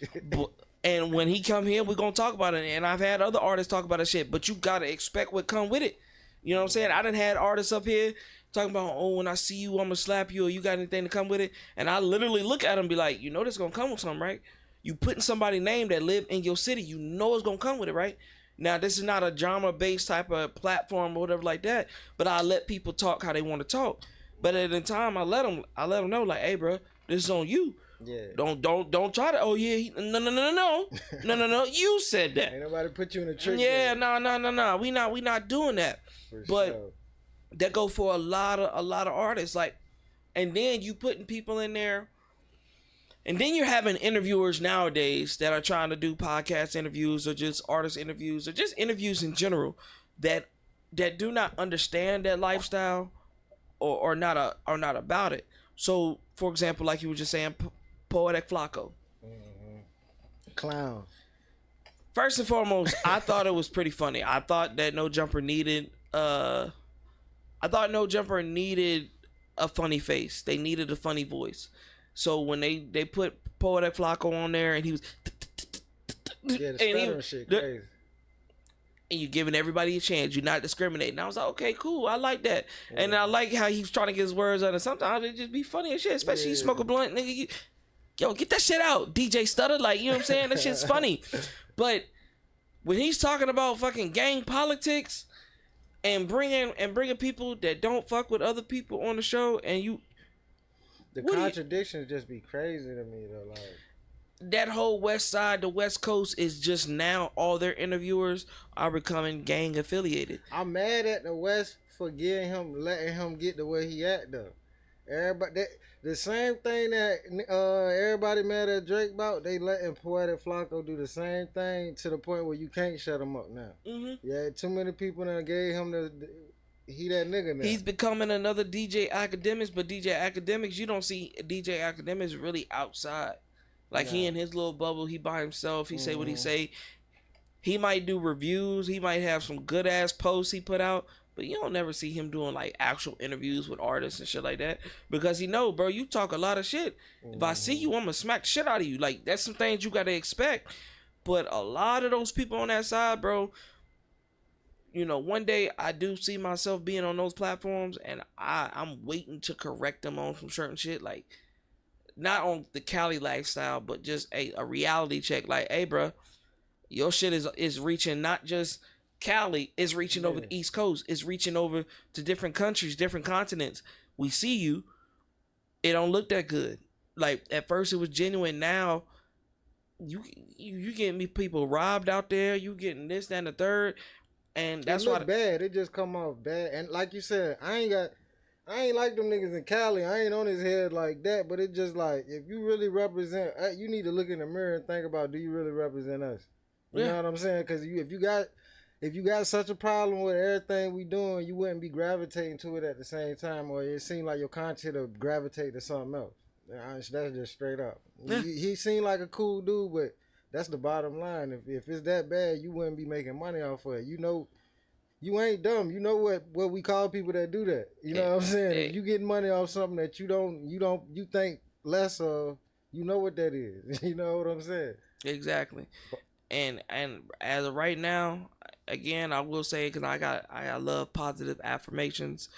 And when he come here, we're gonna talk about it. And I've had other artists talk about that shit, but you gotta expect what come with it. You know what I'm saying? I done had artists up here talking about, oh, when I see you, I'm gonna slap you, or you got anything to come with it? And I literally look at them and be like, you know this gonna come with something, right? You putting somebody's name that live in your city, you know it's gonna come with it, right? Now, this is not a genre-based type of platform or whatever like that, but I let people talk how they want to talk. But at the time, I let them know, like, hey, bro, This is on you. Yeah. Don't try to. Oh yeah, no. You said that. Ain't nobody put you in a trick. Yeah, no. We not doing that. For But sure. that go for a lot of artists. Like, and then you putting people in there. And then you're having interviewers nowadays that are trying to do podcast interviews or just artist interviews or just interviews in general that do not understand that lifestyle or not about it. So, for example, like you were just saying, Poetic Flacco. Clown. First and foremost, I thought it was pretty funny. I thought that No Jumper needed a funny face. They needed a funny voice. So when they put Poetic Flacco on there and he was Yeah, the stuttering shit crazy. And you're giving everybody a chance. You're not discriminating. I was like, okay, cool. I like that. Yeah. And I like how he's trying to get his words out. And sometimes it just be funny as shit. Especially you smoke a blunt, nigga. Yo, get that shit out. DJ Stutter. Like, you know what I'm saying? That shit's funny. But when he's talking about fucking gang politics and bringing people that don't fuck with other people on the show and you... The contradictions just be crazy to me, though. Like... That whole West Side, the West Coast is just now all their interviewers are becoming gang affiliated. I'm mad at the West for letting him get the way he at though. Everybody, the same thing that everybody mad at Drake about, they letting Poetic Flacco do the same thing to the point where you can't shut him up now. Mm-hmm. Yeah, too many people now gave him he that nigga now. He's becoming another DJ Academics, but DJ Academics, you don't see DJ Academics really outside. Like, he in his little bubble, he by himself, he say what he say. He might do reviews, he might have some good ass posts he put out, but you don't never see him doing like actual interviews with artists and shit like that. Because he know, bro, you talk a lot of shit. If I see you, I'm gonna smack the shit out of you. Like, that's some things you gotta expect. But a lot of those people on that side, bro, you know, one day I do see myself being on those platforms and I'm waiting to correct them on some certain shit. Like, not on the Cali lifestyle, but just a reality check. Like, hey, bro, your shit is reaching not just Cali, it's reaching over the East Coast. It's reaching over to different countries, different continents. We see you. It don't look that good. Like, at first it was genuine. Now, you getting me people robbed out there. You getting this, that, and the third. And that's why bad. It just come off bad. And like you said, I ain't like them niggas in Cali. I ain't on his head like that, but it just like, if you really represent, you need to look in the mirror and think about, do you really represent us? You know what I'm saying? Because if you got such a problem with everything we doing, you wouldn't be gravitating to it at the same time, or it seemed like your content will gravitate to something else. That's just straight up. Yeah. He seemed like a cool dude, but that's the bottom line. If it's that bad, you wouldn't be making money off of it. You know. You ain't dumb. You know what we call people that do that. You know what I'm saying? If you get money off something that you think less of, you know what that is. You know what I'm saying? Exactly. And as of right now, again, I will say, because I love positive affirmations.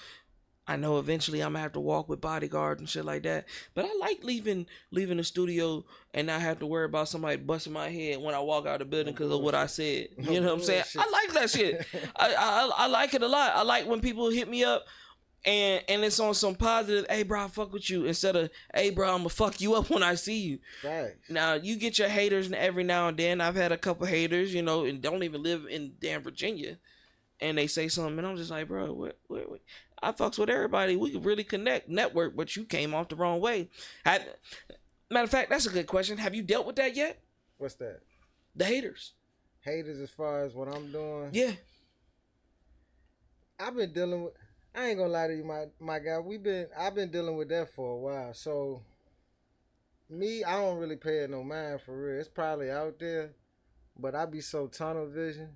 I know eventually I'm gonna have to walk with bodyguards and shit like that. But I like leaving the studio and not have to worry about somebody busting my head when I walk out of the building because of what I said. You know what I'm saying? I like that shit. I like it a lot. I like when people hit me up and it's on some positive, hey bro, I fuck with you, instead of, hey bro, I'm gonna fuck you up when I see you. Right. Now you get your haters every now and then. I've had a couple haters, you know, and don't even live in damn Virginia. And they say something and I'm just like, bro, what? I fucks with everybody. We could really network, but you came off the wrong way. Matter of fact, that's a good question. Have you dealt with that yet? What's that? The haters. Haters as far as what I'm doing? Yeah. I've been dealing with, I ain't gonna lie to you, my guy. I've been dealing with that for a while. So, me, I don't really pay it no mind for real. It's probably out there, but I be so tunnel vision.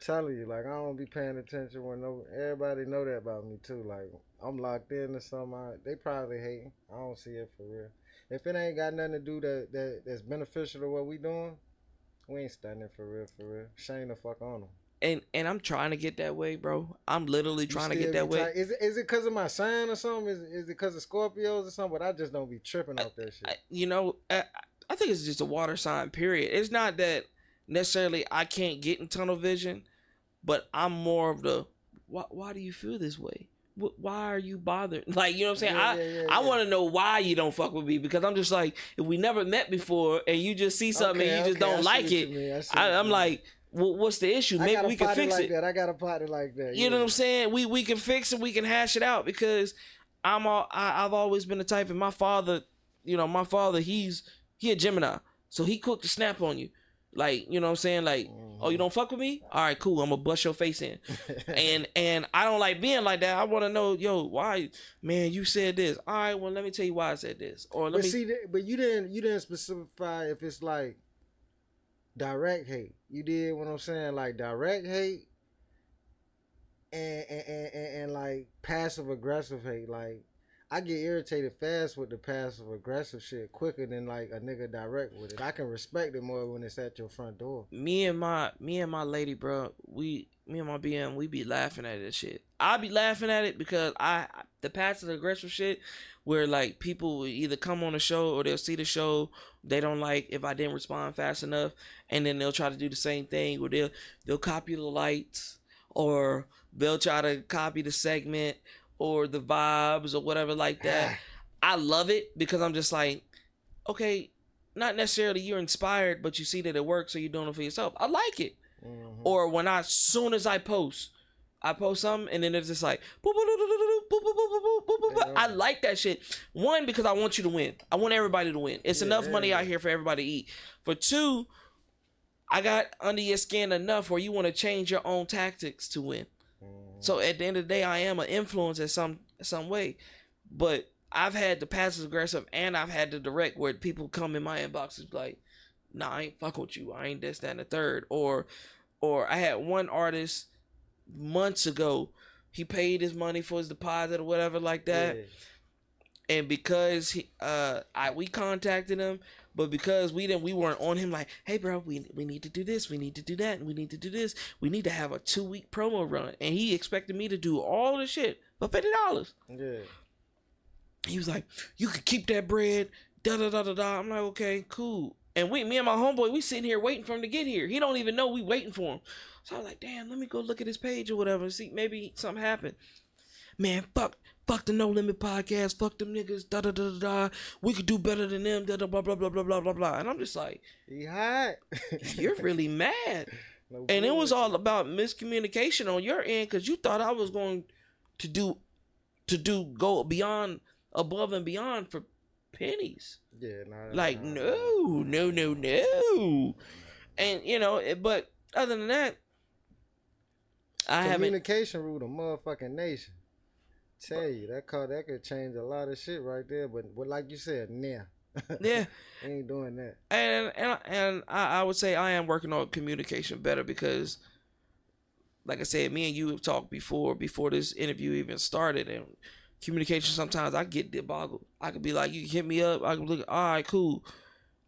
Telling you, like, I don't be paying attention when everybody know that about me too. Like, I'm locked into something. They probably hating. I don't see it for real. If it ain't got nothing to do that's beneficial to what we doing, we ain't standing for real. Shame the fuck on them. And I'm trying to get that way, bro. I'm literally trying to get that way. Is it because of my sign or something? Is it because of Scorpios or something? But I just don't be tripping off that shit. I think it's just a water sign, period. It's not that necessarily I can't get in tunnel vision, but I'm more of the, why do you feel this way? why are you bothered? Like, you know what I'm saying? Yeah, I want to know why you don't fuck with me, because I'm just like, if we never met before and you just see something and you just don't like it, I'm like, well, what's the issue? Maybe we can fix it. I got a partner like that. You know what I'm saying? We can fix it. We can hash it out, because I've always been the type, and my father, he a Gemini, so he quick to snap on you. Like, you know what I'm saying? Like, oh, you don't fuck with me? All right, cool. I'm gonna bust your face in. and I don't like being like that. I want to know, why, man, you said this. All right, well, let me tell you why I said this. Or but you didn't specify if it's like direct hate. You did what I'm saying, like direct hate and like passive aggressive hate. Like, I get irritated fast with the passive aggressive shit quicker than like a nigga direct with it. I can respect it more when it's at your front door. Me and my lady, bro, me and my BM, we be laughing at this shit. I be laughing at it because the passive aggressive shit, where like people will either come on the show or they'll see the show, they don't like if I didn't respond fast enough, and then they'll try to do the same thing where they'll copy the lights, or they'll try to copy the segment or the vibes or whatever like that. I love it, because I'm just like, okay, not necessarily you're inspired, but you see that it works, so you're doing it for yourself. I like it. Mm-hmm. Or when soon as I post something, and then it's just like, boop, boop, boop, boop, boop, boop, boop, boop, boop, boop. I like that shit. One, because I want you to win. I want everybody to win. It's enough money out here for everybody to eat. For two, I got under your skin enough where you want to change your own tactics to win. So at the end of the day, I am an influence in some way. But I've had the passive aggressive and I've had the direct, where people come in my inbox and be like, nah, I ain't fucking with you. I ain't this, that, and the third. Or I had one artist months ago, he paid his money for his deposit or whatever like that. Yeah. And because we contacted him, but because we weren't on him like, hey bro, we need to do this, we need to do that, and we need to do this. We need to have a 2-week promo run. And he expected me to do all the shit for $50. Yeah. He was like, you can keep that bread, da da da da da. I'm like, okay, cool. And me and my homeboy, we sitting here waiting for him to get here. He don't even know we waiting for him. So I was like, damn, let me go look at his page or whatever and see, maybe something happened. Man, fuck the No Limit podcast, fuck them niggas, da da da da da. We could do better than them, da da blah blah blah blah blah blah blah. And I'm just like, he hot. You're really mad. No, and it was all about miscommunication on your end, because you thought I was going to go beyond, above and beyond for pennies. Yeah, like no. And but other than that, communication rule the motherfucking nation. Tell you that could change a lot of shit right there, but like you said, yeah, ain't doing that. And I would say I am working on communication better, because, like I said, me and you have talked before this interview even started, and communication sometimes I get boggled. I could be like, you can hit me up, I can look, all right, cool.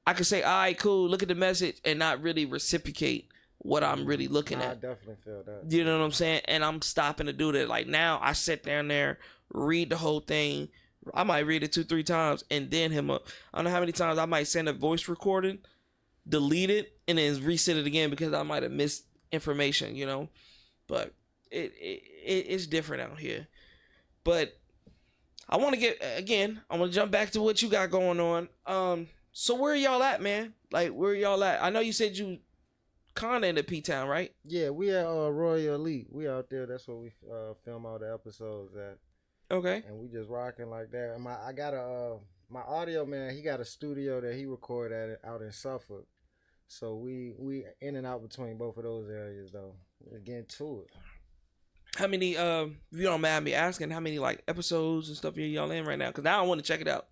I could say, all right, cool, look at the message, and not really reciprocate what I'm really looking at. I definitely feel that. You know what I'm saying? And I'm stopping to do that. Like, now I sit down there, read the whole thing. I might read it 2-3 times and then him up. I don't know how many times I might send a voice recording, delete it, and then resend it again because I might have missed information, But it's different out here. But I want to jump back to what you got going on. So where are y'all at, man? Like, where are y'all at? I know you said you kind of in the P-Town, right? Yeah, we at Royal Elite. We out there. That's where we film all the episodes at. Okay. And we just rocking like that. And I got my audio man, he got a studio that he record at out in Suffolk. So we in and out between both of those areas though. Let's get into it. How many, if you don't mind me asking, how many like episodes and stuff y'all in right now? Because now I want to check it out.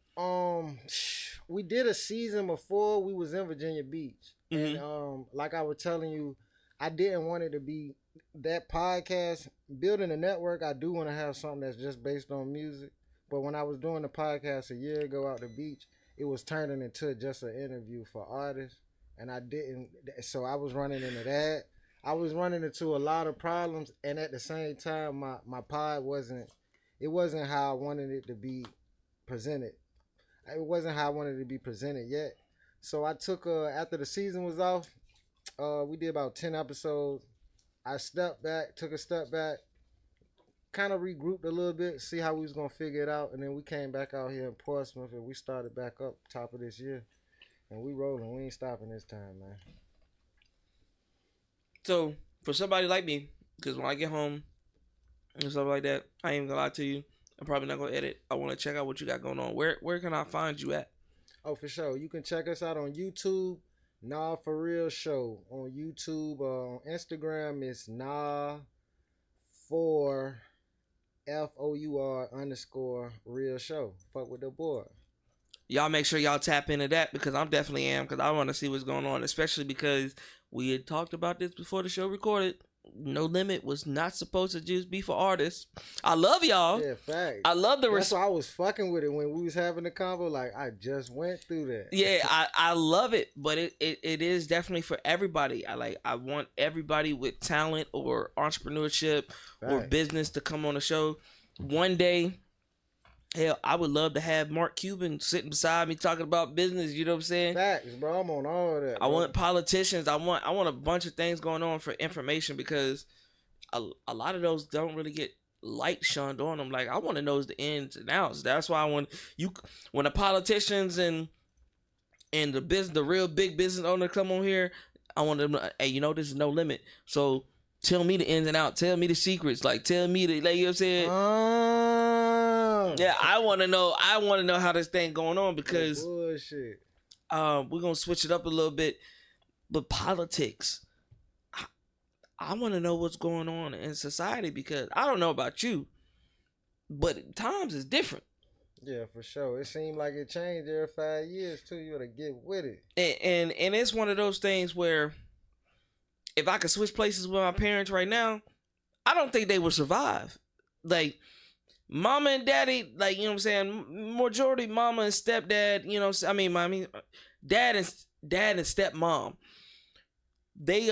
We did a season before we was in Virginia Beach. Mm-hmm. And like I was telling you, I didn't want it to be that podcast. Building a network, I do want to have something that's just based on music. But when I was doing the podcast a year ago out the beach, it was turning into just an interview for artists. And I didn't, so I was running into that. I was running into a lot of problems. And at the same time, my pod wasn't how I wanted it to be presented. It wasn't how I wanted it to be presented yet. So I took, after the season was off, we did about 10 episodes. I took a step back, kind of regrouped a little bit, see how we was gonna figure it out, and then we came back out here in Portsmouth and we started back up top of this year, and we rolling. We ain't stopping this time, man. So for somebody like me, because when I get home and stuff like that, I ain't gonna lie to you. I'm probably not gonna edit. I want to check out what you got going on. Where can I find you at? Oh, for sure. You can check us out on YouTube. Nah For Real Show on YouTube. On Instagram, it's Nah for FOUR_real show. Fuck with the boy. Y'all make sure y'all tap into that because I'm definitely am because I want to see what's going on, especially because we had talked about this before the show recorded. No Limit was not supposed to just be for artists. I love y'all. Yeah, fact. I love the That's why I was fucking with it when we was having the convo. Like, I just went through that. Yeah, I love it, but it is definitely for everybody. I want everybody with talent or entrepreneurship or business to come on the show. One day, hell, I would love to have Mark Cuban sitting beside me talking about business. You know what I'm saying? Facts, bro. I'm on all of that. I want politicians. I want a bunch of things going on for information because a lot of those don't really get light shunned on them. Like, I want to know the ins and outs. That's why I want when the politicians and the real big business owner come on here, I want them to, hey, this is No Limit. So tell me the ins and outs. Tell me the secrets. Like, tell me you know what I'm saying? Yeah, I want to know how this thing going on because bullshit. We're gonna switch it up a little bit, but politics. I want to know what's going on in society because I don't know about you, but times is different. Yeah, for sure. It seemed like it changed every 5 years too. You gotta get with it. And it's one of those things where if I could switch places with my parents right now, I don't think they would survive. Like, mama and daddy, like, you know what I'm saying? Majority mama and stepdad, mommy, dad and stepmom. They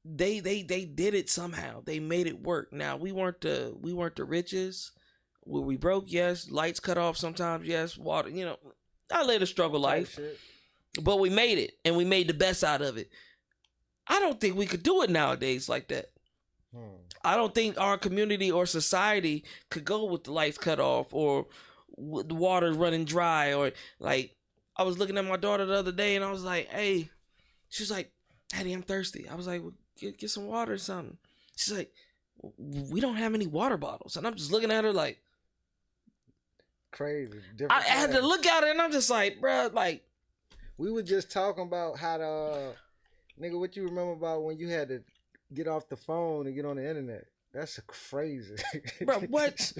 did it somehow. They made it work. Now, we weren't the richest. Were we broke? Yes. Lights cut off sometimes. Yes. Water, I led a struggle life. But we made it and we made the best out of it. I don't think we could do it nowadays like that. I don't think our community or society could go with the lights cut off or with the water running dry. Or, like, I was looking at my daughter the other day and I was like, hey, she's like, Daddy, I'm thirsty. I was like, well, get some water or something. She's like, we don't have any water bottles. And I'm just looking at her like, crazy. I had to look at her and I'm just like, bruh, like, we were just talking about how to, nigga, what you remember about when you had to get off the phone and get on the internet? That's crazy. Bro, what?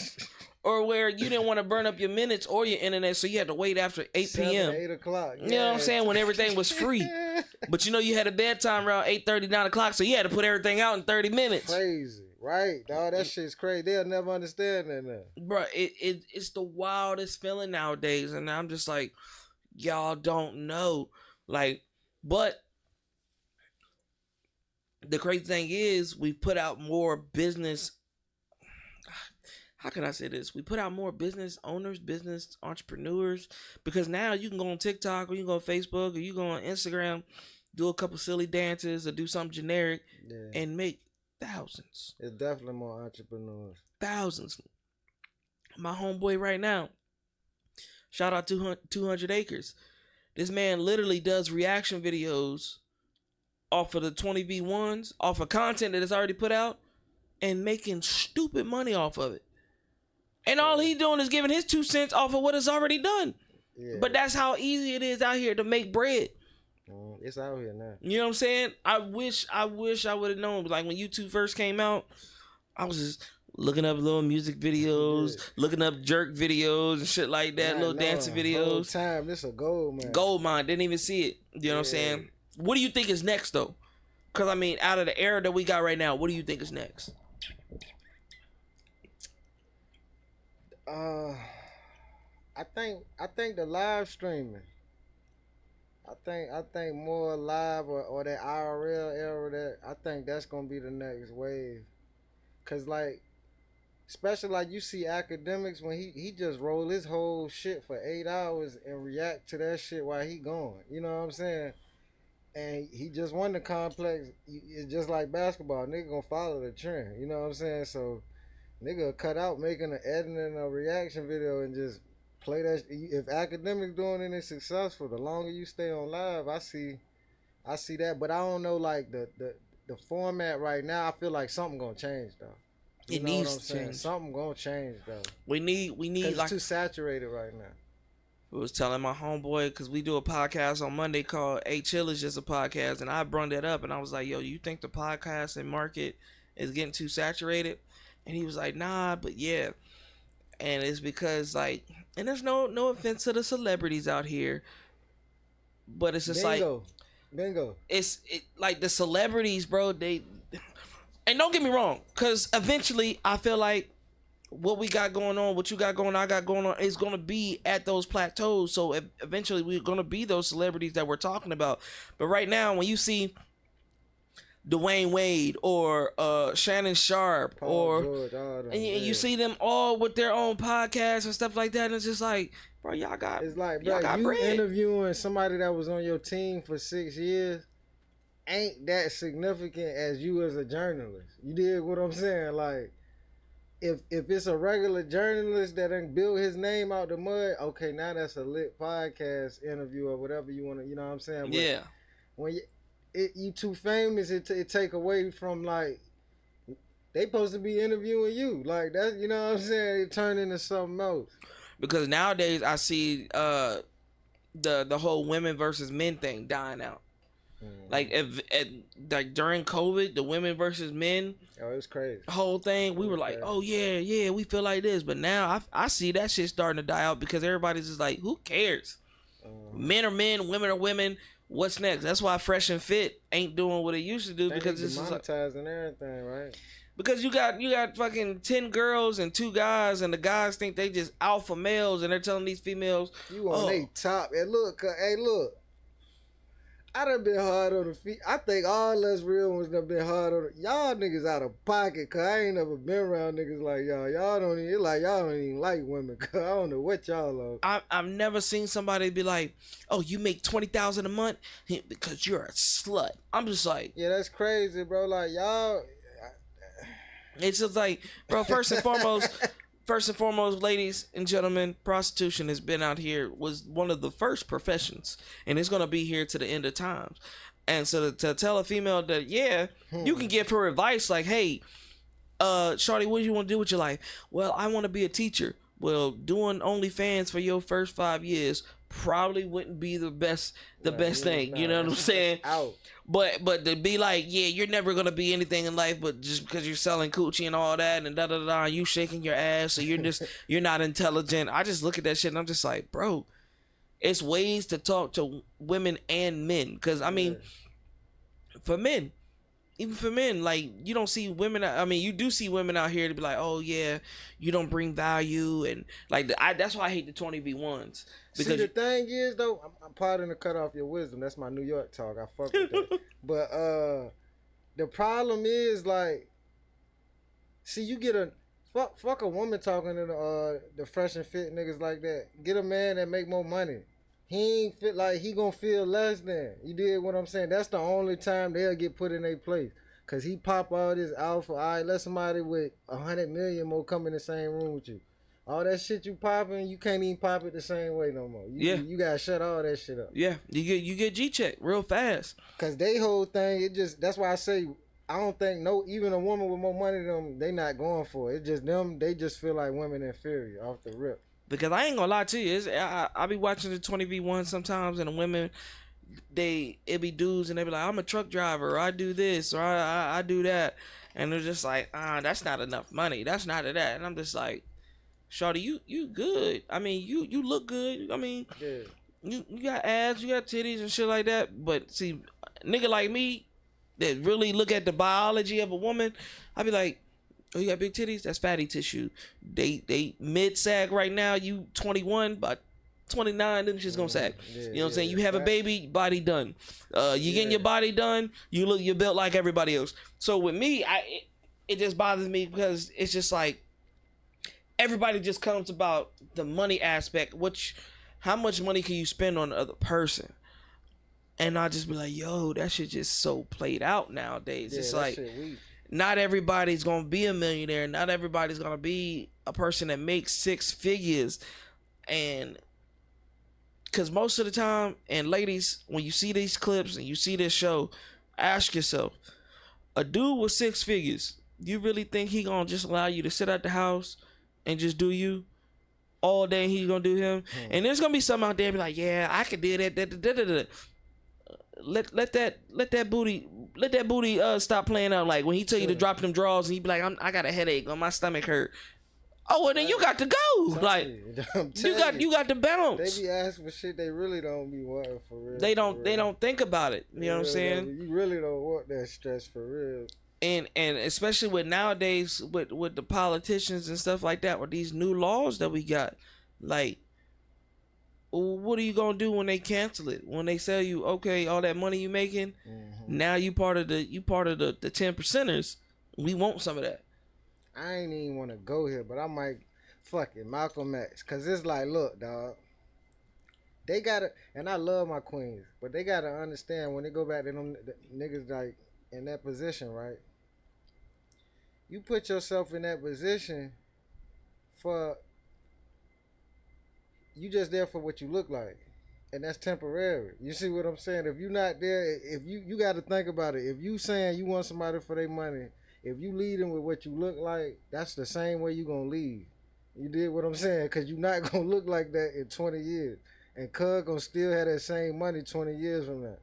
Or where you didn't want to burn up your minutes or your internet, so you had to wait after 8 p.m. 8 o'clock. You know what I'm saying? When everything was free. But you had a bedtime around 8:30, 9 o'clock, so you had to put everything out in 30 minutes. Crazy. Right, dog. That shit's crazy. They'll never understand that now. Bro, it's the wildest feeling nowadays. And I'm just like, y'all don't know. Like, but the crazy thing is we've put out more business. How can I say this? We put out more business owners, business entrepreneurs, because now you can go on TikTok or you can go on Facebook or you go on Instagram, do a couple silly dances or do something generic and make thousands. It's definitely more entrepreneurs. Thousands. My homeboy right now, shout out to 200 Acres. This man literally does reaction videos off of the 20v1s, off of content that is already put out, and making stupid money off of it. And all he doing is giving his 2 cents off of what is already done. Yeah. But that's how easy it is out here to make bread. It's out here now. You know what I'm saying? I wish I would have known. Like when YouTube first came out, I was just looking up little music videos, looking up jerk videos and shit like that, little dancing videos. Whole time, this a gold mine. Gold mine. Didn't even see it. You know what I'm saying? What do you think is next though? Because I mean, out of the era that we got right now, what do you think is next? I think the live streaming. I think more live or that IRL era, I think that's gonna be the next wave. Cause like, especially like you see academics when he just roll his whole shit for 8 hours and react to that shit while he going. You know what I'm saying? And he just won the complex. It's just like basketball. Nigga gonna follow the trend. You know what I'm saying? So nigga cut out making an editing a reaction video and just play that. If academics doing it and it's successful, the longer you stay on live, I see that. But I don't know like the format right now. I feel like something gonna change though. You It know needs what I'm to saying? change. Something gonna change though. We need It's like too saturated right now. I was telling my homeboy, because we do a podcast on Monday called A Chill is Just a Podcast, and I brung that up and I was like, yo, you think the podcasting market is getting too saturated? And he was like, nah, but yeah. And it's because like, and there's no offense to the celebrities out here, but it's just Bingo. It's like the celebrities, bro, they, and don't get me wrong, because eventually I feel like what we got going on, what you got going on, I got going on, is going to be at those plateaus. So eventually we're going to be those celebrities that we're talking about. But right now, when you see Dwayne Wade or Shannon Sharp Paul or George, all them, and you yeah. see them all with their own podcasts and stuff like that, and it's just like, bro, y'all got, It's like, y'all bro, got you bread. interviewing somebody that was on your team for 6 years ain't that significant as you as a journalist. You dig what I'm saying? Like, if it's a regular journalist that done built his name out the mud, okay, now that's a lit podcast interview or whatever you want to, you know what I'm saying? But Yeah. when you too famous, it take away from, like, they supposed to be interviewing you. Like, that, you know what I'm saying? It turned into something else. Because nowadays I see the whole women versus men thing dying out. Like like during COVID, the women versus men Oh, it's crazy. whole thing, we were like, oh yeah, we feel like this. But now I see that shit starting to die out because everybody's just like, who cares? Men are men, women are women. What's next? That's why Fresh and Fit ain't doing what it used to do, because it's just like, monetizing everything, right? because you got fucking 10 girls and 2 guys, and the guys think they just alpha males, and they're telling these females, You on they top. And look, I done been hard on the feet. I think all us real ones done been hard on y'all niggas out of pocket, cause I ain't never been around niggas like y'all. Y'all don't even like women, cause I don't know what y'all on. I've never seen somebody be like, oh, you make $20,000 a month because you're a slut. I'm just like, Yeah, that's crazy, bro. Like, y'all. it's just like, bro, first and foremost, ladies and gentlemen, prostitution has been out here, was one of the first professions, and it's going to be here to the end of times. And so to tell a female that, yeah, you can give her advice like, hey, shawty, what do you want to do with your life? Well, I want to be a teacher. Well, doing OnlyFans for your first 5 years probably wouldn't be the best thing. You know what I'm saying? Out. But to be like, yeah, you're never gonna be anything in life, but just because you're selling coochie and all that and da da da, you shaking your ass, so you're not intelligent. I just look at that shit and I'm just like, bro, it's ways to talk to women and men. Because I mean, for men, even for men, like, you don't see women. I mean, you do see women out here to be like, oh yeah, you don't bring value, and like that's why I hate the 20v1s. Because See, the thing is, though, I'm pardon to cut off your wisdom. That's my New York talk. I fuck with that. But the problem is, like, see, you get a fuck a woman talking to the Fresh and Fit niggas like that. Get a man that make more money. He ain't fit like he gonna feel less than. You did what I'm saying? That's the only time they'll get put in their place. Cause he pop all this alpha. All right, let somebody with 100 million more come in the same room with you. All that shit you popping, you can't even pop it the same way no more. You gotta shut all that shit up. Yeah, you get G-check real fast. Cause they whole thing, that's why I say I don't think even a woman with more money than them, they not going for it. It's just them, they just feel like women inferior off the rip. Because I ain't gonna lie to you, I be watching the 20v1 sometimes, and the women, it be dudes, and they be like, I'm a truck driver, or I do this, or I do that, and they're just like, that's not enough money, that's not that, and I'm just like, shawty, you good. I mean, you look good. I mean, Yeah. you got abs, you got titties and shit like that. But see, nigga like me that really look at the biology of a woman, I be like, oh, you got big titties? That's fatty tissue. They mid sag right now. You 21, but 29, them shit's gonna sag. Yeah, You know what I'm saying? You have a baby, body done. You getting your body done, you're built like everybody else. So with me, it just bothers me because it's just like, everybody just comes about the money aspect, how much money can you spend on the other person? And I just be like, yo, that shit just so played out nowadays. Yeah, It's that like, shit weak. not everybody's gonna be a millionaire. Not everybody's gonna be a person that makes 6 figures. And because most of the time, and ladies, when you see these clips and you see this show, ask yourself, a dude with 6 figures, you really think he gonna just allow you to sit at the house and just do you all day? He's gonna do him. And there's gonna be some out there be like, yeah, I could do that. Let that booty stop playing out. Like when he tell you to drop them drawers and he be like, I got a headache, or my stomach hurt. Oh, well then you got to go. Like you got to bounce. They be asking for shit they really don't be wanting for real. They don't think about it. You know what I'm saying? You really don't want that stress for real. And especially with nowadays with the politicians and stuff like that, with these new laws that we got, like, what are you gonna do when they cancel it? When they sell you, okay, all that money you making, now you part of the 10%ers. We want some of that. I ain't even want to go here, but I might fuck it, Malcolm X, cause it's like, look, dog. They gotta, and I love my queens, but they gotta understand when they go back to them niggas like in that position, right? You put yourself in that position for. You just there for what you look like, and that's temporary. You see what I'm saying? If you not there, if you got to think about it. If you saying you want somebody for their money, if you leading with what you look like, that's the same way you gonna leave. You did what I'm saying? Cause you not gonna look like that in 20 years, and Cuz gonna still have that same money 20 years from now.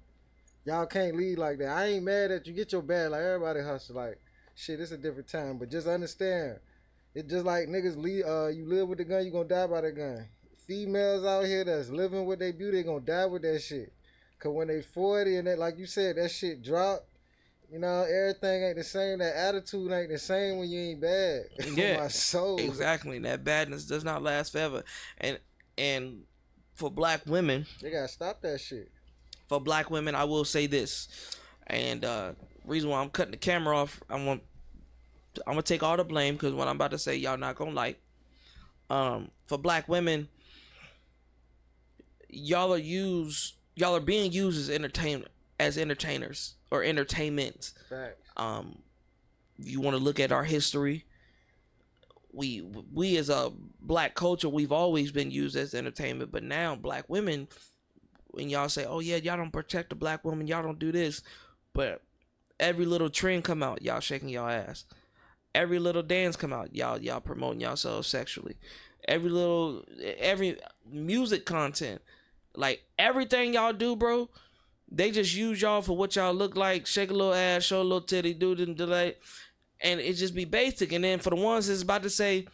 Y'all can't lead like that. I ain't mad at you. Get your bag. Like everybody hustle. Like shit, it's a different time, but just understand. It's just like niggas leave. You live with the gun, you gonna die by the gun. Females out here that's living with their beauty, they gonna die with that shit. Cause when they 40 and that, like you said, that shit drop. You know, everything ain't the same. That attitude ain't the same when you ain't bad. Yeah, my soul. Exactly. That badness does not last forever. And for black women, They gotta stop that shit. For black women, I will say this, and reason why I'm cutting the camera off, I'm gonna take all the blame because what I'm about to say, y'all not gonna like. For black women, y'all are being used as entertainers or entertainment. Facts. You want to look at our history. We as a black culture, we've always been used as entertainment, but now black women, when y'all say, oh yeah, y'all don't protect the black woman, y'all don't do this, but every little trend come out, y'all shaking y'all ass. Every little dance come out, y'all promoting yourselves sexually. Every music content, like everything y'all do, bro, they just use y'all for what y'all look like. Shake a little ass, show a little titty, do and delay, and it just be basic. And then for the ones that's about to say,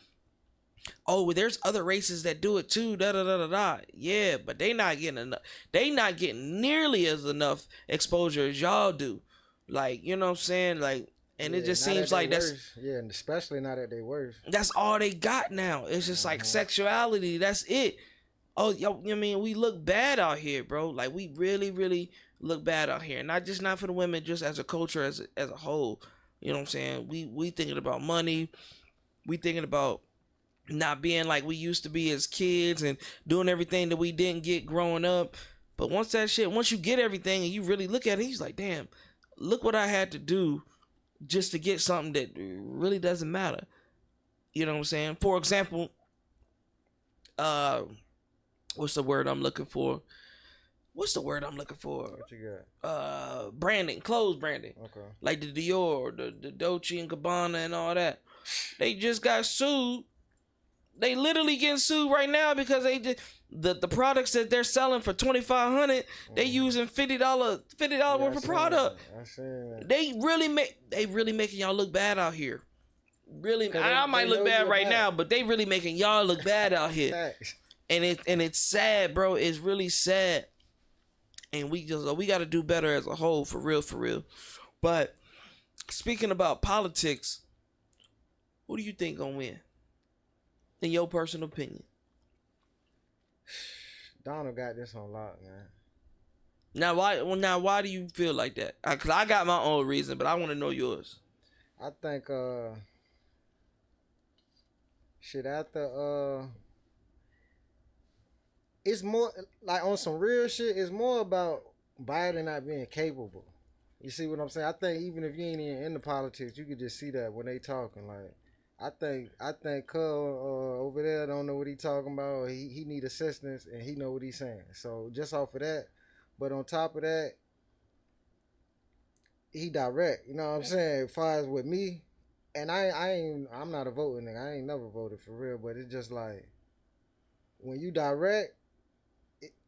oh, well, there's other races that do it too, da da da da da. Yeah, but they not getting enough. They not getting nearly as enough exposure as y'all do. Like, you know what I'm saying? Like, and it just seems like that's and especially not at their worst. That's all they got now. It's just like sexuality. That's it. Oh, yo, I mean, we look bad out here, bro. Like we really, really look bad out here. Not for the women, just as a culture, as a whole. You know what I'm saying? We thinking about money. We thinking about not being like we used to be as kids and doing everything that we didn't get growing up. But once you get everything and you really look at it, he's like, damn, look what I had to do just to get something that really doesn't matter. You know what I'm saying? For example, what's the word I'm looking for? What you got? Branding, clothes branding. Okay. Like the Dior, the Dolce and Gabbana and all that. They just got sued. They literally getting sued right now because they just the products that they're selling for $2,500, they using $50 worth of product. I seen that. They really making y'all look bad out here. Really, I might look bad right now, but they really making y'all look bad out here. Facts. And it's sad, bro. It's really sad. And we got to do better as a whole, for real. But speaking about politics, who do you think gonna win? In your personal opinion? Donald got this on lock, man. Now why do you feel like that? Cause I got my own reason, but I want to know yours. I think after it's more like on some real shit. It's more about Biden not being capable. You see what I'm saying? I think even if you ain't even into politics, you could just see that when they talking. Like, I think Cub over there don't know what he talking about. He need assistance and he know what he's saying. So just off of that, but on top of that, he direct. You know what I'm saying? As far as with me, and I'm not a voting nigga. I ain't never voted for real. But it's just like when you direct,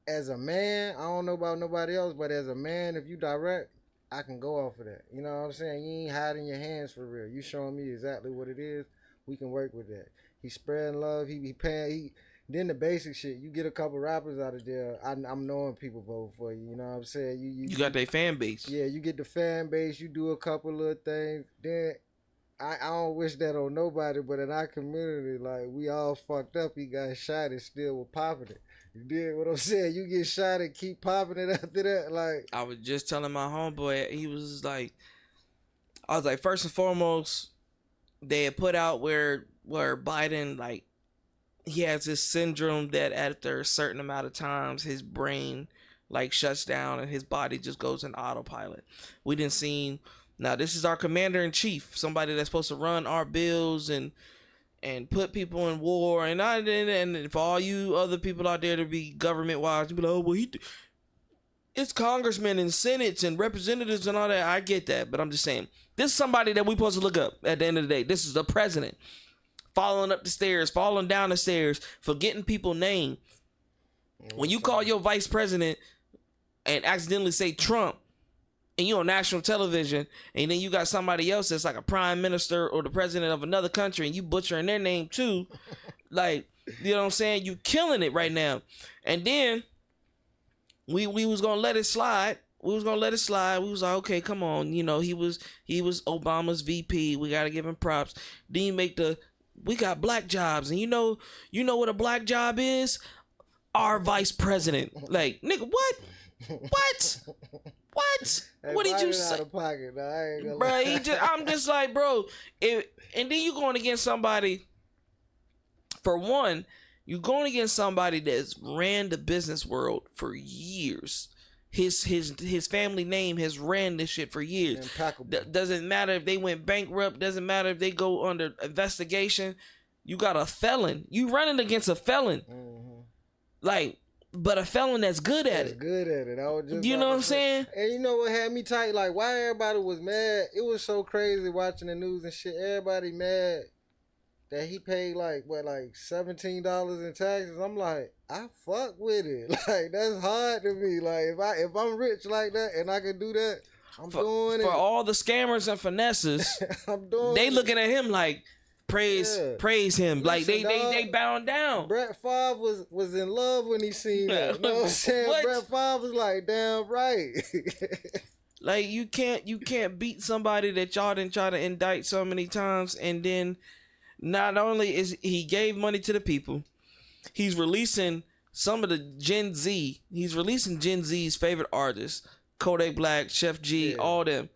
as a man, I don't know about nobody else, but as a man, if you direct, I can go off of that. You know what I'm saying? You ain't hiding your hands for real. You showing me exactly what it is. We can work with that. He spreading love. He paying. Then the basic shit. You get a couple rappers out of there. I'm knowing people vote for you. You know what I'm saying? You got their fan base. Yeah, you get the fan base. You do a couple little things. Then I don't wish that on nobody, but in our community, like, we all fucked up. He got shot and still was popping it. You did what I'm saying? You get shot and keep popping it after that. Like, I was just telling my homeboy, he was like, I was like, first and foremost, they had put out where Biden, like, he has this syndrome that after a certain amount of times, his brain, like, shuts down and his body just goes in autopilot. We didn't see. Now, this is our commander-in-chief, somebody that's supposed to run our bills and put people in war. And for all you other people out there to be government-wise, you be like, oh, well, it's congressmen and senates and representatives and all that. I get that, but I'm just saying, this is somebody that we supposed to look up at the end of the day. This is the president. Following up the stairs, falling down the stairs, forgetting people's name. When you call your vice president and accidentally say Trump, and you on national television, and then you got somebody else that's like a prime minister or the president of another country, and you butchering their name too, like, you know what I'm saying? You killing it right now. And then we was gonna let it slide. We was like, okay, come on. You know, he was Obama's VP. We gotta give him props. Then you make we got black jobs, and you know what a black job is? Our vice president. Like, nigga, what? What? What did you say? Out of pocket, nah, I ain't gonna bro, lie. I'm just like, bro. And then you going against somebody. For one, you going against somebody that's ran the business world for years. His family name has ran this shit for years. Doesn't matter if they went bankrupt. Doesn't matter if they go under investigation. You got a felon. You running against a felon. Mm-hmm. Like, but a felon that's good at it. Good at it. I was just, you know what I'm saying? And you know what had me tight? Like, why everybody was mad? It was so crazy watching the news and shit. Everybody mad that he paid like $17 in taxes. I'm like, I fuck with it. Like, that's hard to me. Like, if I'm rich like that and I can do that, I'm doing it. For all the scammers and finesses, I'm doing they it. Looking at him like, praise him. Listen, like they bowing down. Brett Favre was in love when he seen that. You know what I'm saying? What? Brett Favre was like, damn right. Like, you can't beat somebody that y'all didn't try to indict so many times, and then not only is he gave money to the people, he's releasing some of the Gen Z. He's releasing Gen Z's favorite artists, Kodak Black, Chef G, all them.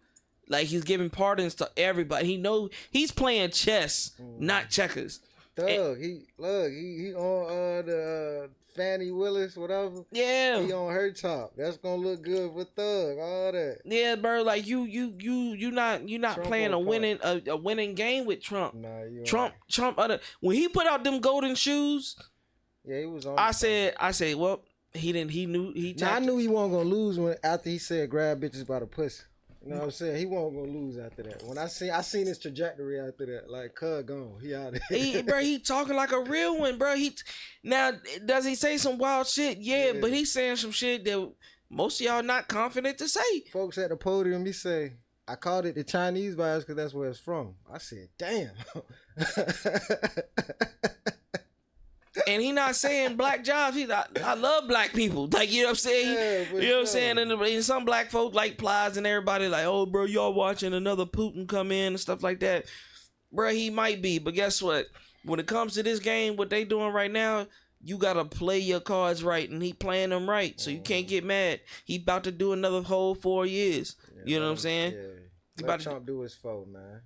Like, he's giving pardons to everybody. He know he's playing chess, not checkers. Thug, he on the Fannie Willis, whatever. Yeah, he on her top. That's gonna look good for Thug. All that. Yeah, bro. Like, you not Trump playing a winning game with Trump. Nah, Trump. When he put out them golden shoes, yeah, he was on. I said, well, he didn't. He knew. I knew he wasn't gonna lose after he said grab bitches by the pussy. You know what I'm saying? He wasn't gonna lose after that. When I seen his trajectory after that, like, Cuz gone, he out of here. Bro, he talking like a real one, bro. Now, does he say some wild shit? Yeah, but he's saying some shit that most of y'all not confident to say. Folks at the podium, he say, I called it the Chinese virus because that's where it's from. I said, damn. And he not saying black jobs. I love black people. Like, you know what I'm saying? You know what I'm saying? And some black folk like Plies and everybody like, oh, bro, y'all watching another Putin come in and stuff like that. Bro, he might be. But guess what? When it comes to this game, what they doing right now, you got to play your cards right. And he playing them right. So you can't get mad. He about to do another whole 4 years. You know what I'm saying? Yeah. Let Trump do his foe, man.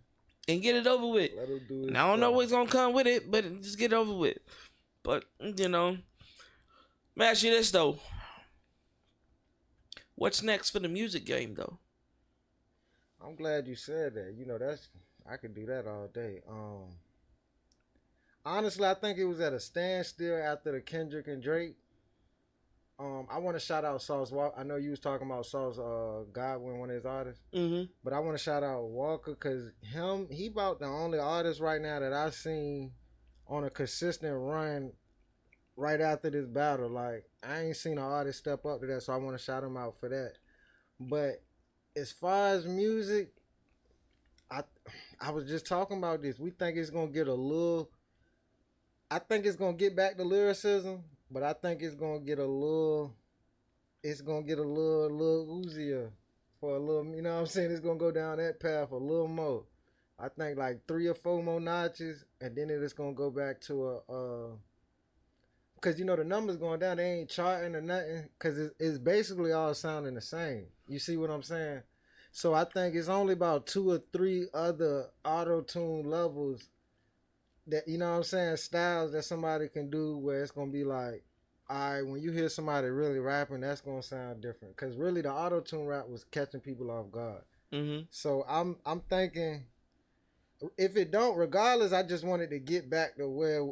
And get it over with. Let him do his I don't know what's going to come with it, but just get it over with. But, you know, let me ask you this, though. What's next for the music game, though? I'm glad you said that. You know, I could do that all day. Honestly, I think it was at a standstill after the Kendrick and Drake. I want to shout out Sauce Walker. I know you was talking about Sauce Godwin, one of his artists. Mm-hmm. But I want to shout out Walker because he about the only artist right now that I've seen on a consistent run right after this battle. Like, I ain't seen an artist step up to that, so I want to shout him out for that. But as far as music, I was just talking about this. We think it's going to get I think it's going to get back to lyricism, but I think it's going to get a little oozier for a little, you know what I'm saying? It's going to go down that path a little more. I think like 3 or 4 more notches, and then it's going to go back to because, you know, the numbers going down, they ain't charting or nothing, because it's basically all sounding the same. You see what I'm saying? So I think it's only about 2 or 3 other auto-tune levels that, you know what I'm saying, styles that somebody can do where it's going to be like, all right, when you hear somebody really rapping, that's going to sound different. Because really the auto-tune rap was catching people off guard. Mm-hmm. So I'm thinking, if it don't, regardless, I just wanted to get back to where,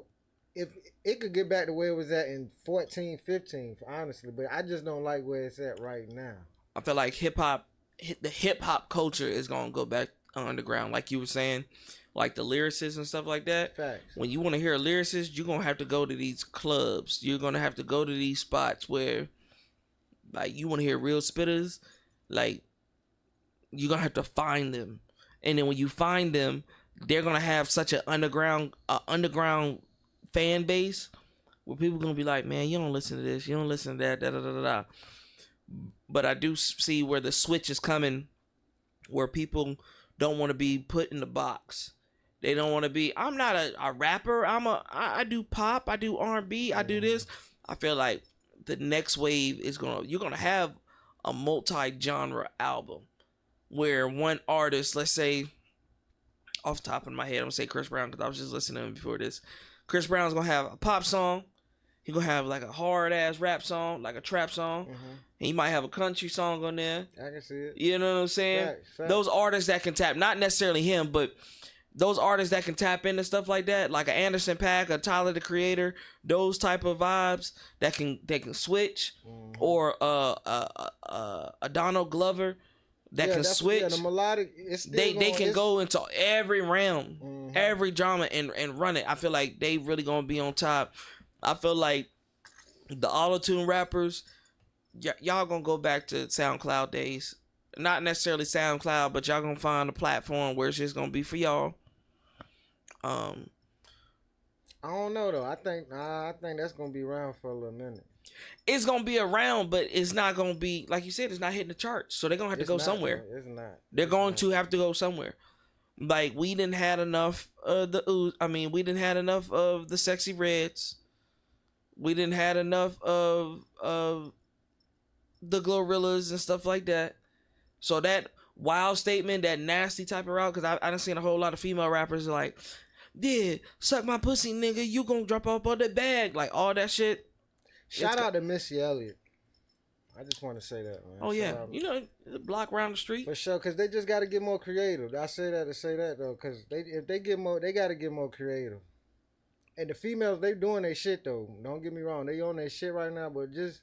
if it could get back to where it was at in 14, 15, honestly. But I just don't like where it's at right now. I feel like the hip-hop culture is going to go back underground, like you were saying. Like the lyricists and stuff like that. Facts. When you want to hear a lyricist, you're going to have to go to these clubs. You're going to have to go to these spots where, like, you want to hear real spitters. Like, you're going to have to find them. And then when you find them, they're going to have such an underground fan base where people are going to be like, man, you don't listen to this. You don't listen to that. Da, da, da, da, da. But I do see where the switch is coming, where people don't want to be put in the box. They don't want to be, I'm not a rapper. I do pop. I do R&B. I do this. I feel like the next wave is you're going to have a multi-genre album where one artist, let's say, off the top of my head, I'm going to say Chris Brown because I was just listening to him before this. Chris Brown's going to have a pop song. He's going to have like a hard-ass rap song, like a trap song. Mm-hmm. And he might have a country song on there. I can see it. You know what I'm saying? Fact. Those artists that can tap, not necessarily him, but those artists that can tap into stuff like that, like an Anderson .Paak, a Tyler the Creator, those type of vibes that can switch, or a Donald Glover that can switch. Yeah, the melodic, they can go into every realm, every drama, and run it. I feel like they really gonna be on top. I feel like the auto-tune rappers, y'all gonna go back to SoundCloud days. Not necessarily SoundCloud, but y'all gonna find a platform where it's just gonna be for y'all. I don't know though. I think that's gonna be around for a little minute. It's gonna be around, but it's not gonna be, like you said, it's not hitting the charts. So they're gonna have to go somewhere. It's not. They're going to have to go somewhere. Like, we didn't had enough of we didn't had enough of the Sexy Reds. We didn't had enough of the Glorillaz and stuff like that. So that wild statement, that nasty type of route, because I done seen a whole lot of female rappers like, yeah, suck my pussy, nigga, you gonna drop off on the bag, like all that shit. Shout out to Missy Elliott. I just want to say that, man. Oh yeah, you know, the block around the street for sure, because they just got to get more creative. I say that to say that though, because if they get more, they got to get more creative. And the females, they doing their shit though. Don't get me wrong, they on their shit right now, but just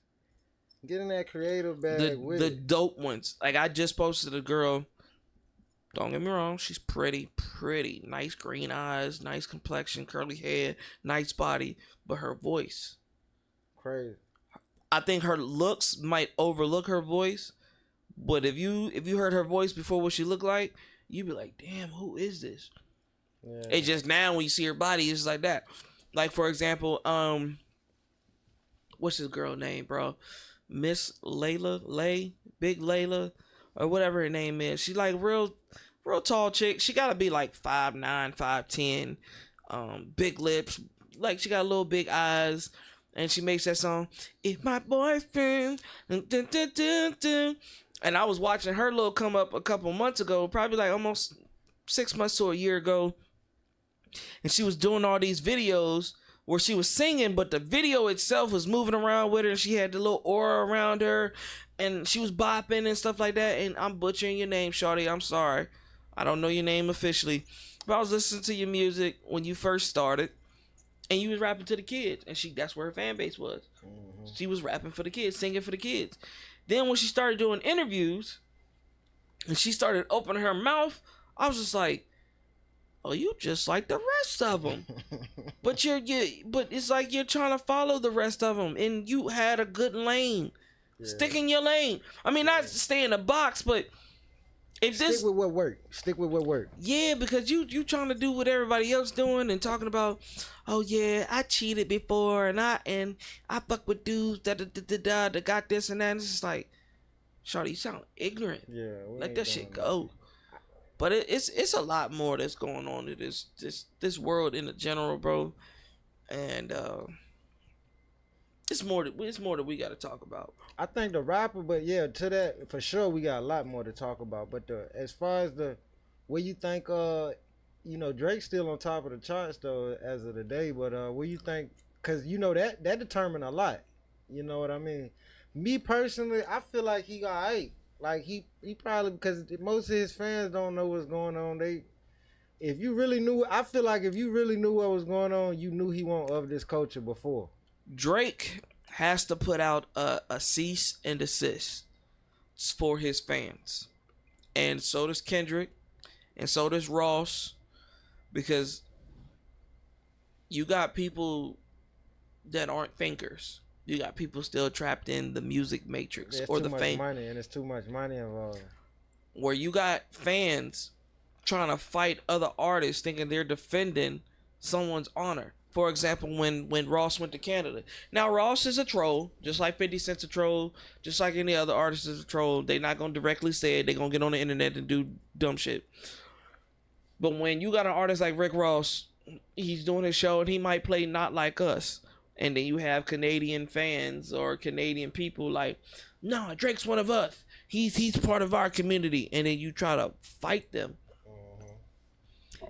get in that creative bag with the it. dope ones. Like, I just posted a girl. Don't get me wrong, she's pretty, nice green eyes, nice complexion, curly hair, nice body, but her voice, crazy. I think her looks might overlook her voice, but if you heard her voice before what she looked like, you'd be like, damn, who is this? Yeah. It's just now when you see her body, it's like that. Like, for example, what's this girl name, bro? Miss Layla, Big Layla, or whatever her name is. She like real tall chick. She gotta be like 5'9", 5'10", big lips. Like, she got little big eyes, and she makes that song, "If My Boyfriend," dun, dun, dun, dun, dun. And I was watching her little come up a couple months ago, probably like almost 6 months to a year ago, and she was doing all these videos where she was singing, but the video itself was moving around with her, and she had the little aura around her, and she was bopping and stuff like that. And I'm butchering your name, shawty. I'm sorry, I don't know your name officially, but I was listening to your music when you first started, and you was rapping to the kids, and that's where her fan base was. She was rapping for the kids, singing for the kids. Then when she started doing interviews, and she started opening her mouth, I was just like, oh, you just like the rest of them. But but it's like you're trying to follow the rest of them, and you had a good lane. Yeah. Stick in your lane. I mean, not stay in a box, but stick with what worked. Stick with what worked. Yeah, because you trying to do what everybody else doing and talking about, oh yeah, I cheated before and I fuck with dudes that got this and that. And it's just like, shawty, you sound ignorant. Yeah, let that shit go. But it's a lot more that's going on in this world in the general, bro, and it's more that we got to talk about. I think the rapper, but yeah, to that for sure, we got a lot more to talk about. But as far as where you think, Drake's still on top of the charts though as of the day. But where you think, because that determined a lot. You know what I mean? Me personally, I feel like he got eight. Like he probably, because most of his fans don't know what's going on. If you really knew, I feel like if you really knew what was going on, you knew he wasn't of this culture before. Drake has to put out a cease and desist for his fans, and so does Kendrick, and so does Ross, because you got people that aren't thinkers. You got people still trapped in the music matrix or the fame. Money, and it's too much money involved. Where you got fans trying to fight other artists, thinking they're defending someone's honor. For example, when Ross went to Canada. Now Ross is a troll, just like 50 Cent's a troll, just like any other artist is a troll. They're not gonna directly say it. They're gonna get on the internet and do dumb shit. But when you got an artist like Rick Ross, he's doing his show and he might play Not Like Us. And then you have Canadian fans or Canadian people like, no, Drake's one of us. He's part of our community. And then you try to fight them.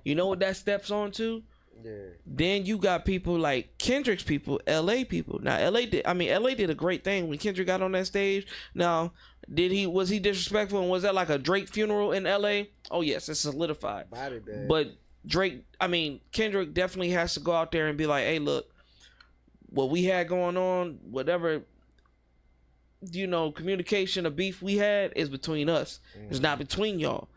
You know what that steps on to? Yeah. Then you got people like Kendrick's people, LA people. Now LA did a great thing when Kendrick got on that stage. Now, was he disrespectful, and was that like a Drake funeral in LA? Oh yes, it's solidified. But Kendrick definitely has to go out there and be like, hey, look, what we had going on, whatever, communication or beef we had is between us. It's not between y'all.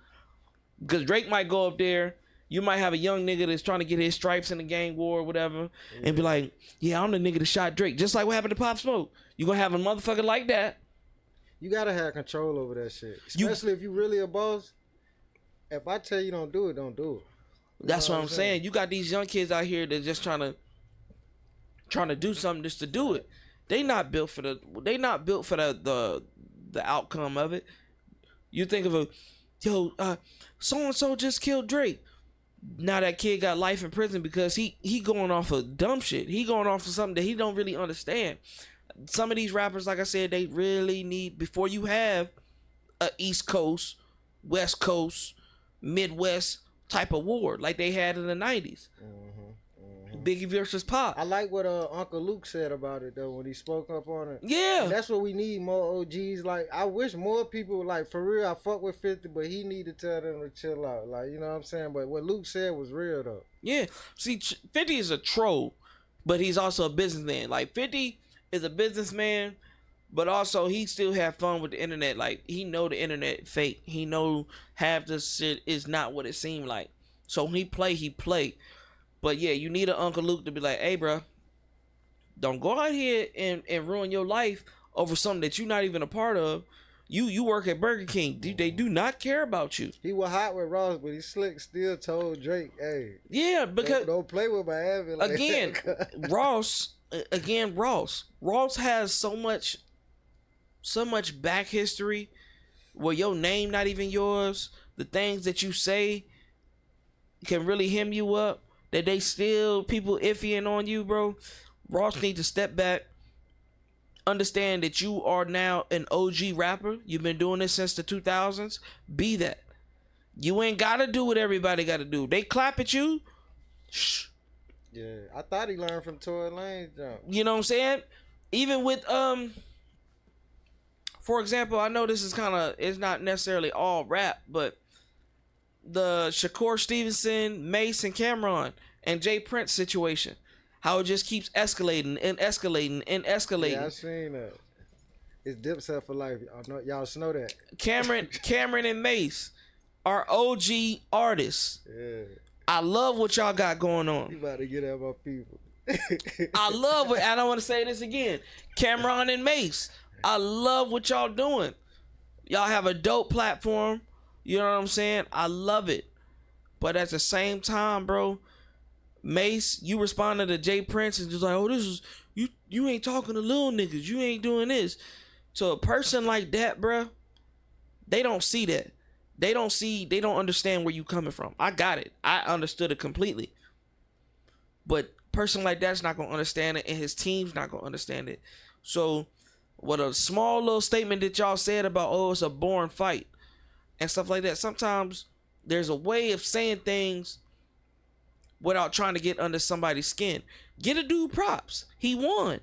Because Drake might go up there, you might have a young nigga that's trying to get his stripes in the gang war or whatever, and be like, yeah, I'm the nigga that shot Drake. Just like what happened to Pop Smoke. You gonna have a motherfucker like that. You gotta have control over that shit. Especially if you really a boss. If I tell you don't do it, don't do it. That's what I'm saying. You got these young kids out here that just trying to do something just to do it. They not built for the outcome of it. You think of so and so just killed Drake. Now that kid got life in prison because he going off of dumb shit. He going off of something that he don't really understand. Some of these rappers, like I said, they really need, before you have a East Coast, West Coast, Midwest type of war like they had in the 90s. Biggie versus Pop. I like what Uncle Luke said about it though when he spoke up on it. Yeah, and that's what we need, more OGs. Like I wish more people, like for real. I fuck with 50, but he need to tell them to chill out. Like, you know what I'm saying. But what Luke said was real though. Yeah, see, 50 is a troll, but he's also a businessman. Like 50 is a businessman, but also he still have fun with the internet. Like he know the internet fake. He know half the shit is not what it seemed like. So when he play. But yeah, you need an Uncle Luke to be like, hey, bro, don't go out here and ruin your life over something that you're not even a part of. You work at Burger King. They do not care about you. He was hot with Ross, but he slick still told Drake, hey. Yeah, because don't play with Miami. Like again, Ross. Ross has so much back history where your name not even yours. The things that you say can really hem you up. That they still people iffying on you, bro. Ross need to step back, understand that you are now an OG rapper. You've been doing this since the 2000s. Be that. You ain't gotta do what everybody gotta do. They clap at you. Shh. Yeah, I thought he learned from Tory Lanez jump. You know what I'm saying? Even with for example, I know this is it's not necessarily all rap, but the Shakur Stevenson, Mace, and Cameron and Jay Prince situation, how it just keeps escalating and escalating and escalating. Yeah, I seen that. It's Dipset for life. Y'all know that. Cameron and Mace are OG artists. Yeah. I love what y'all got going on. You about to get at my people. I love it. I don't want to say this again. Cameron and Mace, I love what y'all doing. Y'all have a dope platform. You know what I'm saying? I love it. But at the same time, bro, Mace, you responded to Jay Prince and just like, oh, this is you ain't talking to little niggas. You ain't doing this. So a person like that, bro, they don't see that. They don't understand where you coming from. I got it. I understood it completely. But person like that's not gonna understand it, and his team's not gonna understand it. So what a small little statement that y'all said about, oh, it's a boring fight and stuff like that. Sometimes there's a way of saying things without trying to get under somebody's skin. Get a dude props. He won.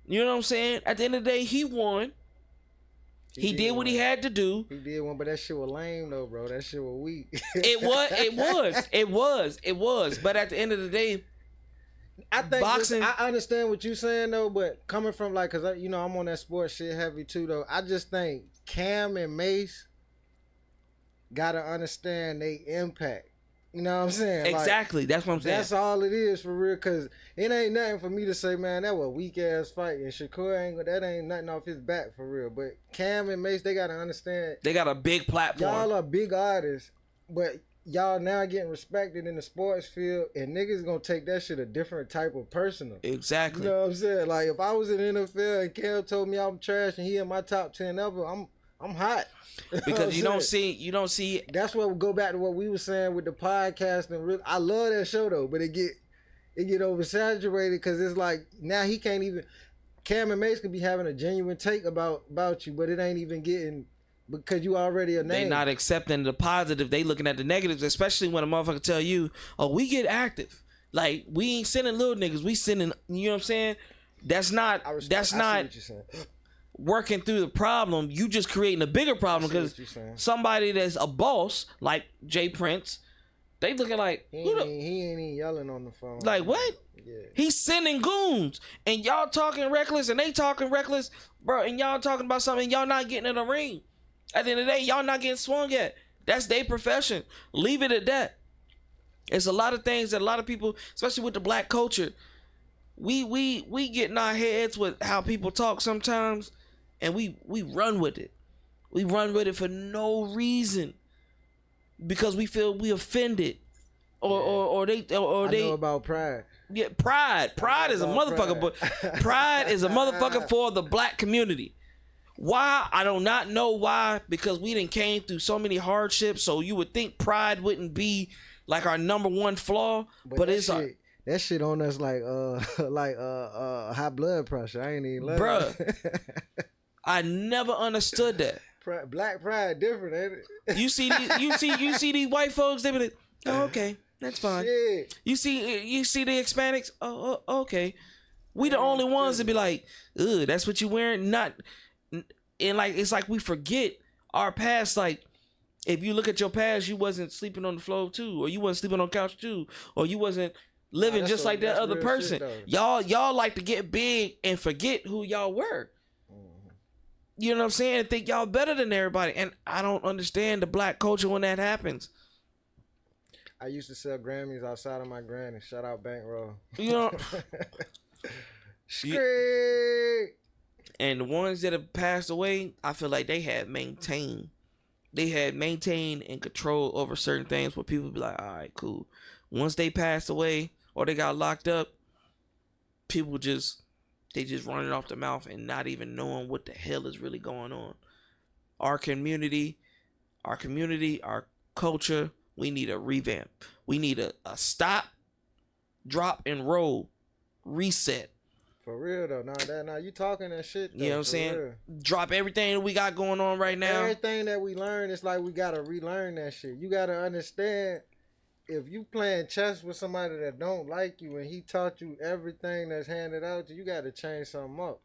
You know what I'm saying? At the end of the day, he won. He did what he had to do. He did one, but that shit was lame though, bro. That shit was weak. It was. But at the end of the day, I think boxing. I understand what you're saying though, but coming from like, cause I'm on that sports shit heavy too though. I just think Cam and Mace gotta understand they impact. You know what I'm saying? Exactly. Like, that's what I'm saying. That's all it is for real. Cause it ain't nothing for me to say, man, that was a weak ass fight, and Shakur that ain't nothing off his back for real. But Cam and Mace, they gotta understand. They got a big platform. Y'all are big artists, but y'all now getting respected in the sports field, and niggas gonna take that shit a different type of personal. Exactly. You know what I'm saying? Like if I was in the NFL and Cam told me I'm trash and he in my top 10 ever, I'm hot. Because you don't see. That's what we go back to what we were saying with the podcast and I love that show though, but it get oversaturated because it's like now he can't even. Cam and Mace could be having a genuine take about you, but it ain't even getting because you already a name. They not accepting the positive. They looking at the negatives, especially when a motherfucker tell you, "Oh, we get active. Like we ain't sending little niggas. We sending." You know what I'm saying? That's not. That's not. Working through the problem, you just creating a bigger problem because somebody that's a boss like Jay Prince, they looking like he ain't even yelling on the phone. Like what? Yeah. He's sending goons and y'all talking reckless and they talking reckless, bro. And y'all talking about something y'all not getting in the ring. At the end of the day, y'all not getting swung at. That's their profession. Leave it at that. It's a lot of things that a lot of people, especially with the black culture, we get in our heads with how people talk sometimes. And we run with it. We run with it for no reason. Because we feel we offended. Or they know about pride. Yeah, pride. Pride is a motherfucker, but pride is a motherfucker for the black community. Why? I do not know why. Because we done came through so many hardships. So you would think pride wouldn't be like our number one flaw. But it's that shit on us like high blood pressure. I ain't even love bruh. I never understood that. Black pride different, ain't it? You see these white folks, they be like, oh, okay, that's fine. Shit. You see the Hispanics, oh okay. We the only ones that be like, ugh, that's what you wearing? Not, and like it's like we forget our past. Like if you look at your past, you wasn't sleeping on the floor too, or you wasn't sleeping on the couch too, or you wasn't living just like that other person. Y'all like to get big and forget who y'all were. You know what I'm saying? And think y'all better than everybody. And I don't understand the black culture when that happens. I used to sell Grammys outside of my granny. Shout out Bankroll. You know? Straight. And the ones that have passed away, I feel like they had maintained and control over certain things where people be like, all right, cool. Once they passed away or they got locked up, people just run it off the mouth and not even knowing what the hell is really going on. Our community, our culture, we need a revamp. We need a stop, drop, and roll, reset. For real though, now you talking that shit though, you know what I'm saying? Real. Drop everything that we got going on right now. Everything that we learned, it's like we gotta relearn that shit. You gotta understand, if you playing chess with somebody that don't like you and he taught you everything that's handed out to you, you gotta change something up.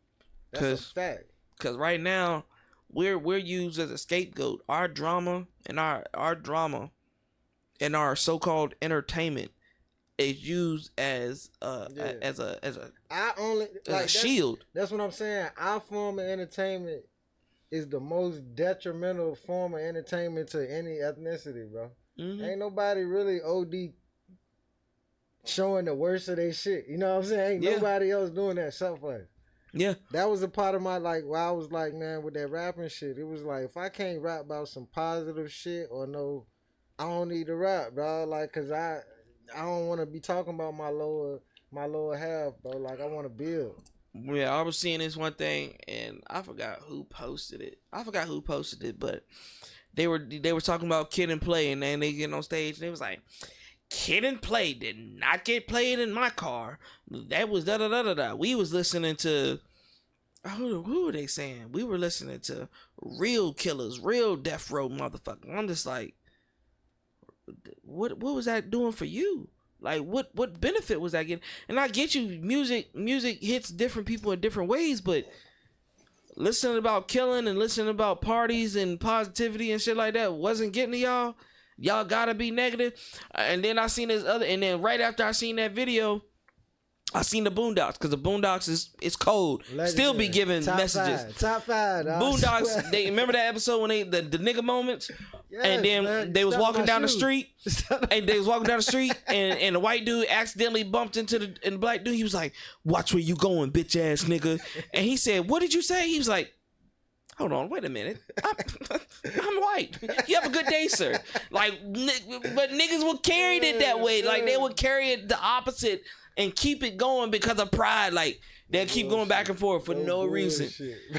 That's a fact. Because right now, we're used as a scapegoat. Our drama and our so-called entertainment is used as a I only like shield. That's what I'm saying. Our form of entertainment is the most detrimental form of entertainment to any ethnicity, bro. Mm-hmm. Ain't nobody really OD showing the worst of their shit. You know what I'm saying? Ain't nobody else doing that except for us. Yeah. That was a part of my, like, where I was like, man, with that rapping shit, it was like, if I can't rap about some positive shit or no, I don't need to rap, dog. Like, cause I don't want to be talking about my lower half, bro. Like, I want to build. Yeah, I was seeing this one thing, and I forgot who posted it. But they were talking about Kid and Play, and then they get on stage, and they was like, Kid and Play did not get played in my car. That was da da da da da. We was listening to who were they saying? We were listening to real killers, real death row motherfucker. I'm just like, what was that doing for you? Like, what benefit was that getting? And I get you, music hits different people in different ways, but listening about killing and listening about parties and positivity and shit like that wasn't getting to y'all. Y'all gotta be negative. And then I seen this other, and then right after I seen that video, I seen the Boondocks, because the Boondocks is cold. Legendary. Still be giving messages. Top five. Boondocks, they remember that episode when the nigga moments? Yes, and then man. they was Stop walking my down the shoe. street, and they was walking down the street, and the white dude accidentally bumped into the black dude. He was like, "Watch where you going, bitch ass nigga." And he said, "What did you say?" He was like, "Hold on, wait a minute. I'm white. You have a good day, sir." Like, but niggas would carry it that way. Like, they would carry it the opposite and keep it going because of pride. Like, they'll keep going back and forth for no reason.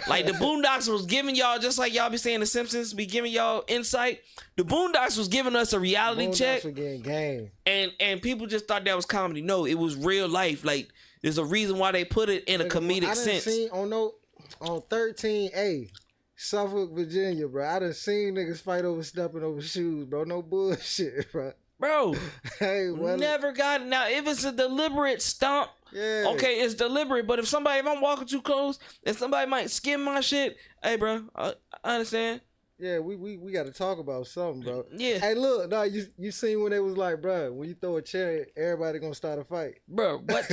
Like, the Boondocks was giving y'all, just like y'all be saying the Simpsons be giving y'all insight. The Boondocks was giving us a reality check. And people just thought that was comedy. No, it was real life. Like, there's a reason why they put it in a comedic sense. Seen on 13A, Suffolk, Virginia, bro. I done seen niggas fight over stepping over shoes, bro. No bullshit, bro. Bro, hey, well, never got. Now, if it's a deliberate stomp, okay, it's deliberate. But if I'm walking too close and somebody might skim my shit, hey, bro, I understand. Yeah, we got to talk about something, bro. Yeah. Hey, look, nah, you seen when they was like, bro, when you throw a chair, everybody gonna start a fight, bro. What?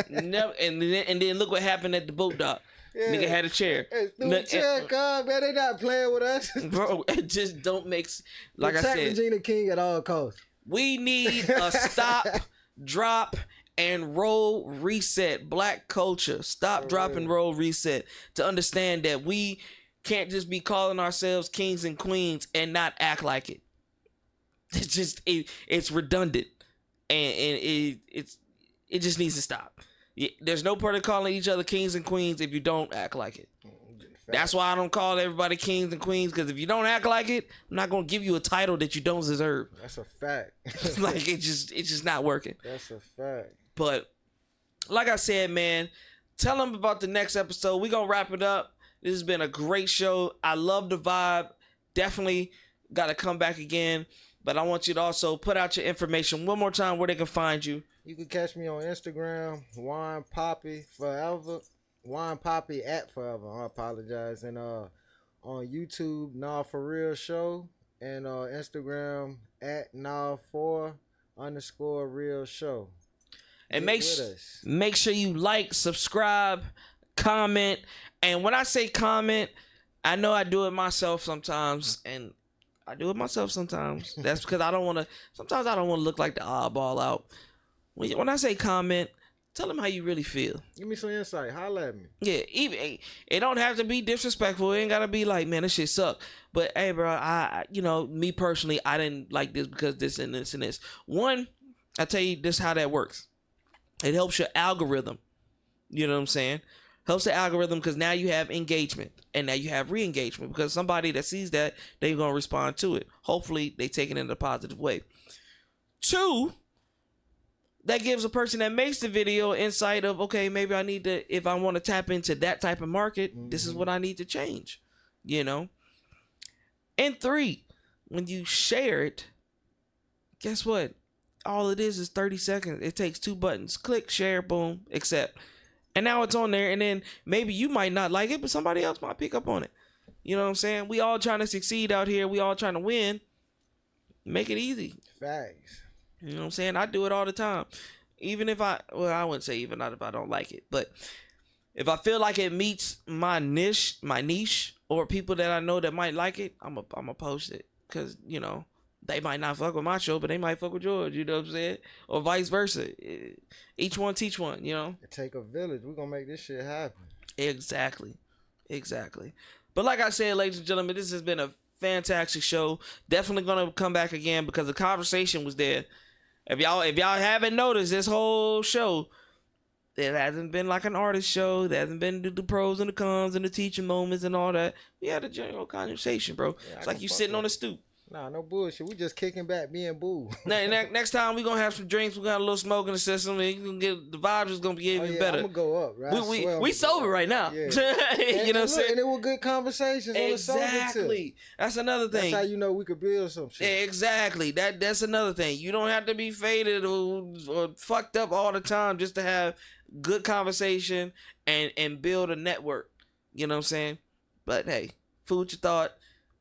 Never. And then look what happened at the boat dock. Yeah. Nigga had a chair. Hey, chair, God, man, they not playing with us. Bro, it just don't make like I said. Regina King at all costs. We need a stop, drop, and roll reset. Black culture. Stop, drop, and roll reset. To understand that we can't just be calling ourselves kings and queens and not act like it. It's just it's redundant. And it just needs to stop. There's no point in calling each other kings and queens if you don't act like it. That's why I don't call everybody kings and queens, because if you don't act like it, I'm not gonna give you a title that you don't deserve. That's a fact. Like, it's just not working. That's a fact. But like I said, man, tell them about the next episode. We're gonna wrap it up. This has been a great show. I love the vibe. Definitely gotta come back again. But I want you to also put out your information one more time where they can find you. You can catch me on Instagram, Juan.Papi forever. Juan.Papi at forever. I apologize. And on YouTube, Nah For Real Show. And Instagram at Nah4_real show. And make sure you like, subscribe, comment. And when I say comment, I know I do it myself sometimes. And I do it myself sometimes. That's because sometimes I don't want to look like the oddball out. When I say comment, tell them how you really feel. Give me some insight. Holla at me. Yeah, even it don't have to be disrespectful. It ain't gotta be like, man, this shit suck. But hey, bro, me personally, I didn't like this because this and this and this. One, I tell you this how that works. It helps your algorithm. You know what I'm saying? Helps the algorithm because now you have engagement and now you have re-engagement, because somebody that sees that, they're gonna respond to it. Hopefully, they take it in a positive way. Two, that gives a person that makes the video insight of, okay, maybe I need to, if I want to tap into that type of market, this is what I need to change, you know? And three, when you share it, guess what? All it is 30 seconds. It takes 2 buttons. Click, share, boom, accept. And now it's on there, and then maybe you might not like it, but somebody else might pick up on it. You know what I'm saying? We all trying to succeed out here. We all trying to win. Make it easy. Facts. You know what I'm saying? I do it all the time. Even if I wouldn't say even not if I don't like it, but if I feel like it meets my niche, or people that I know that might like it, I'm a post it. Cause, you know, they might not fuck with my show, but they might fuck with yours, you know what I'm saying? Or vice versa. Each one teach one, you know? It take a village. We're gonna make this shit happen. Exactly. But like I said, ladies and gentlemen, this has been a fantastic show. Definitely gonna come back again because the conversation was there. If y'all haven't noticed, this whole show, it hasn't been like an artist show. It hasn't been the pros and the cons and the teaching moments and all that. We had a general conversation, bro. Yeah, it's like you sitting on the stoop. Nah, no bullshit. We just kicking back, being boo. Next time we gonna have some drinks. We got a little smoke in the system, and you can get the vibes is gonna be even better. I'm gonna go up, right? We sober right now. Yeah. You know what I'm saying? And it was good conversations. Exactly. That's another thing. That's how you know we could build some shit. Exactly. That's another thing. You don't have to be faded or fucked up all the time just to have good conversation and build a network. You know what I'm saying? But hey, food for thought.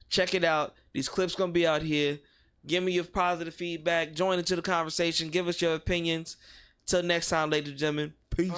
Check it out. These clips gonna be out here. Give me your positive feedback. Join into the conversation. Give us your opinions. Till next time, ladies and gentlemen. Peace.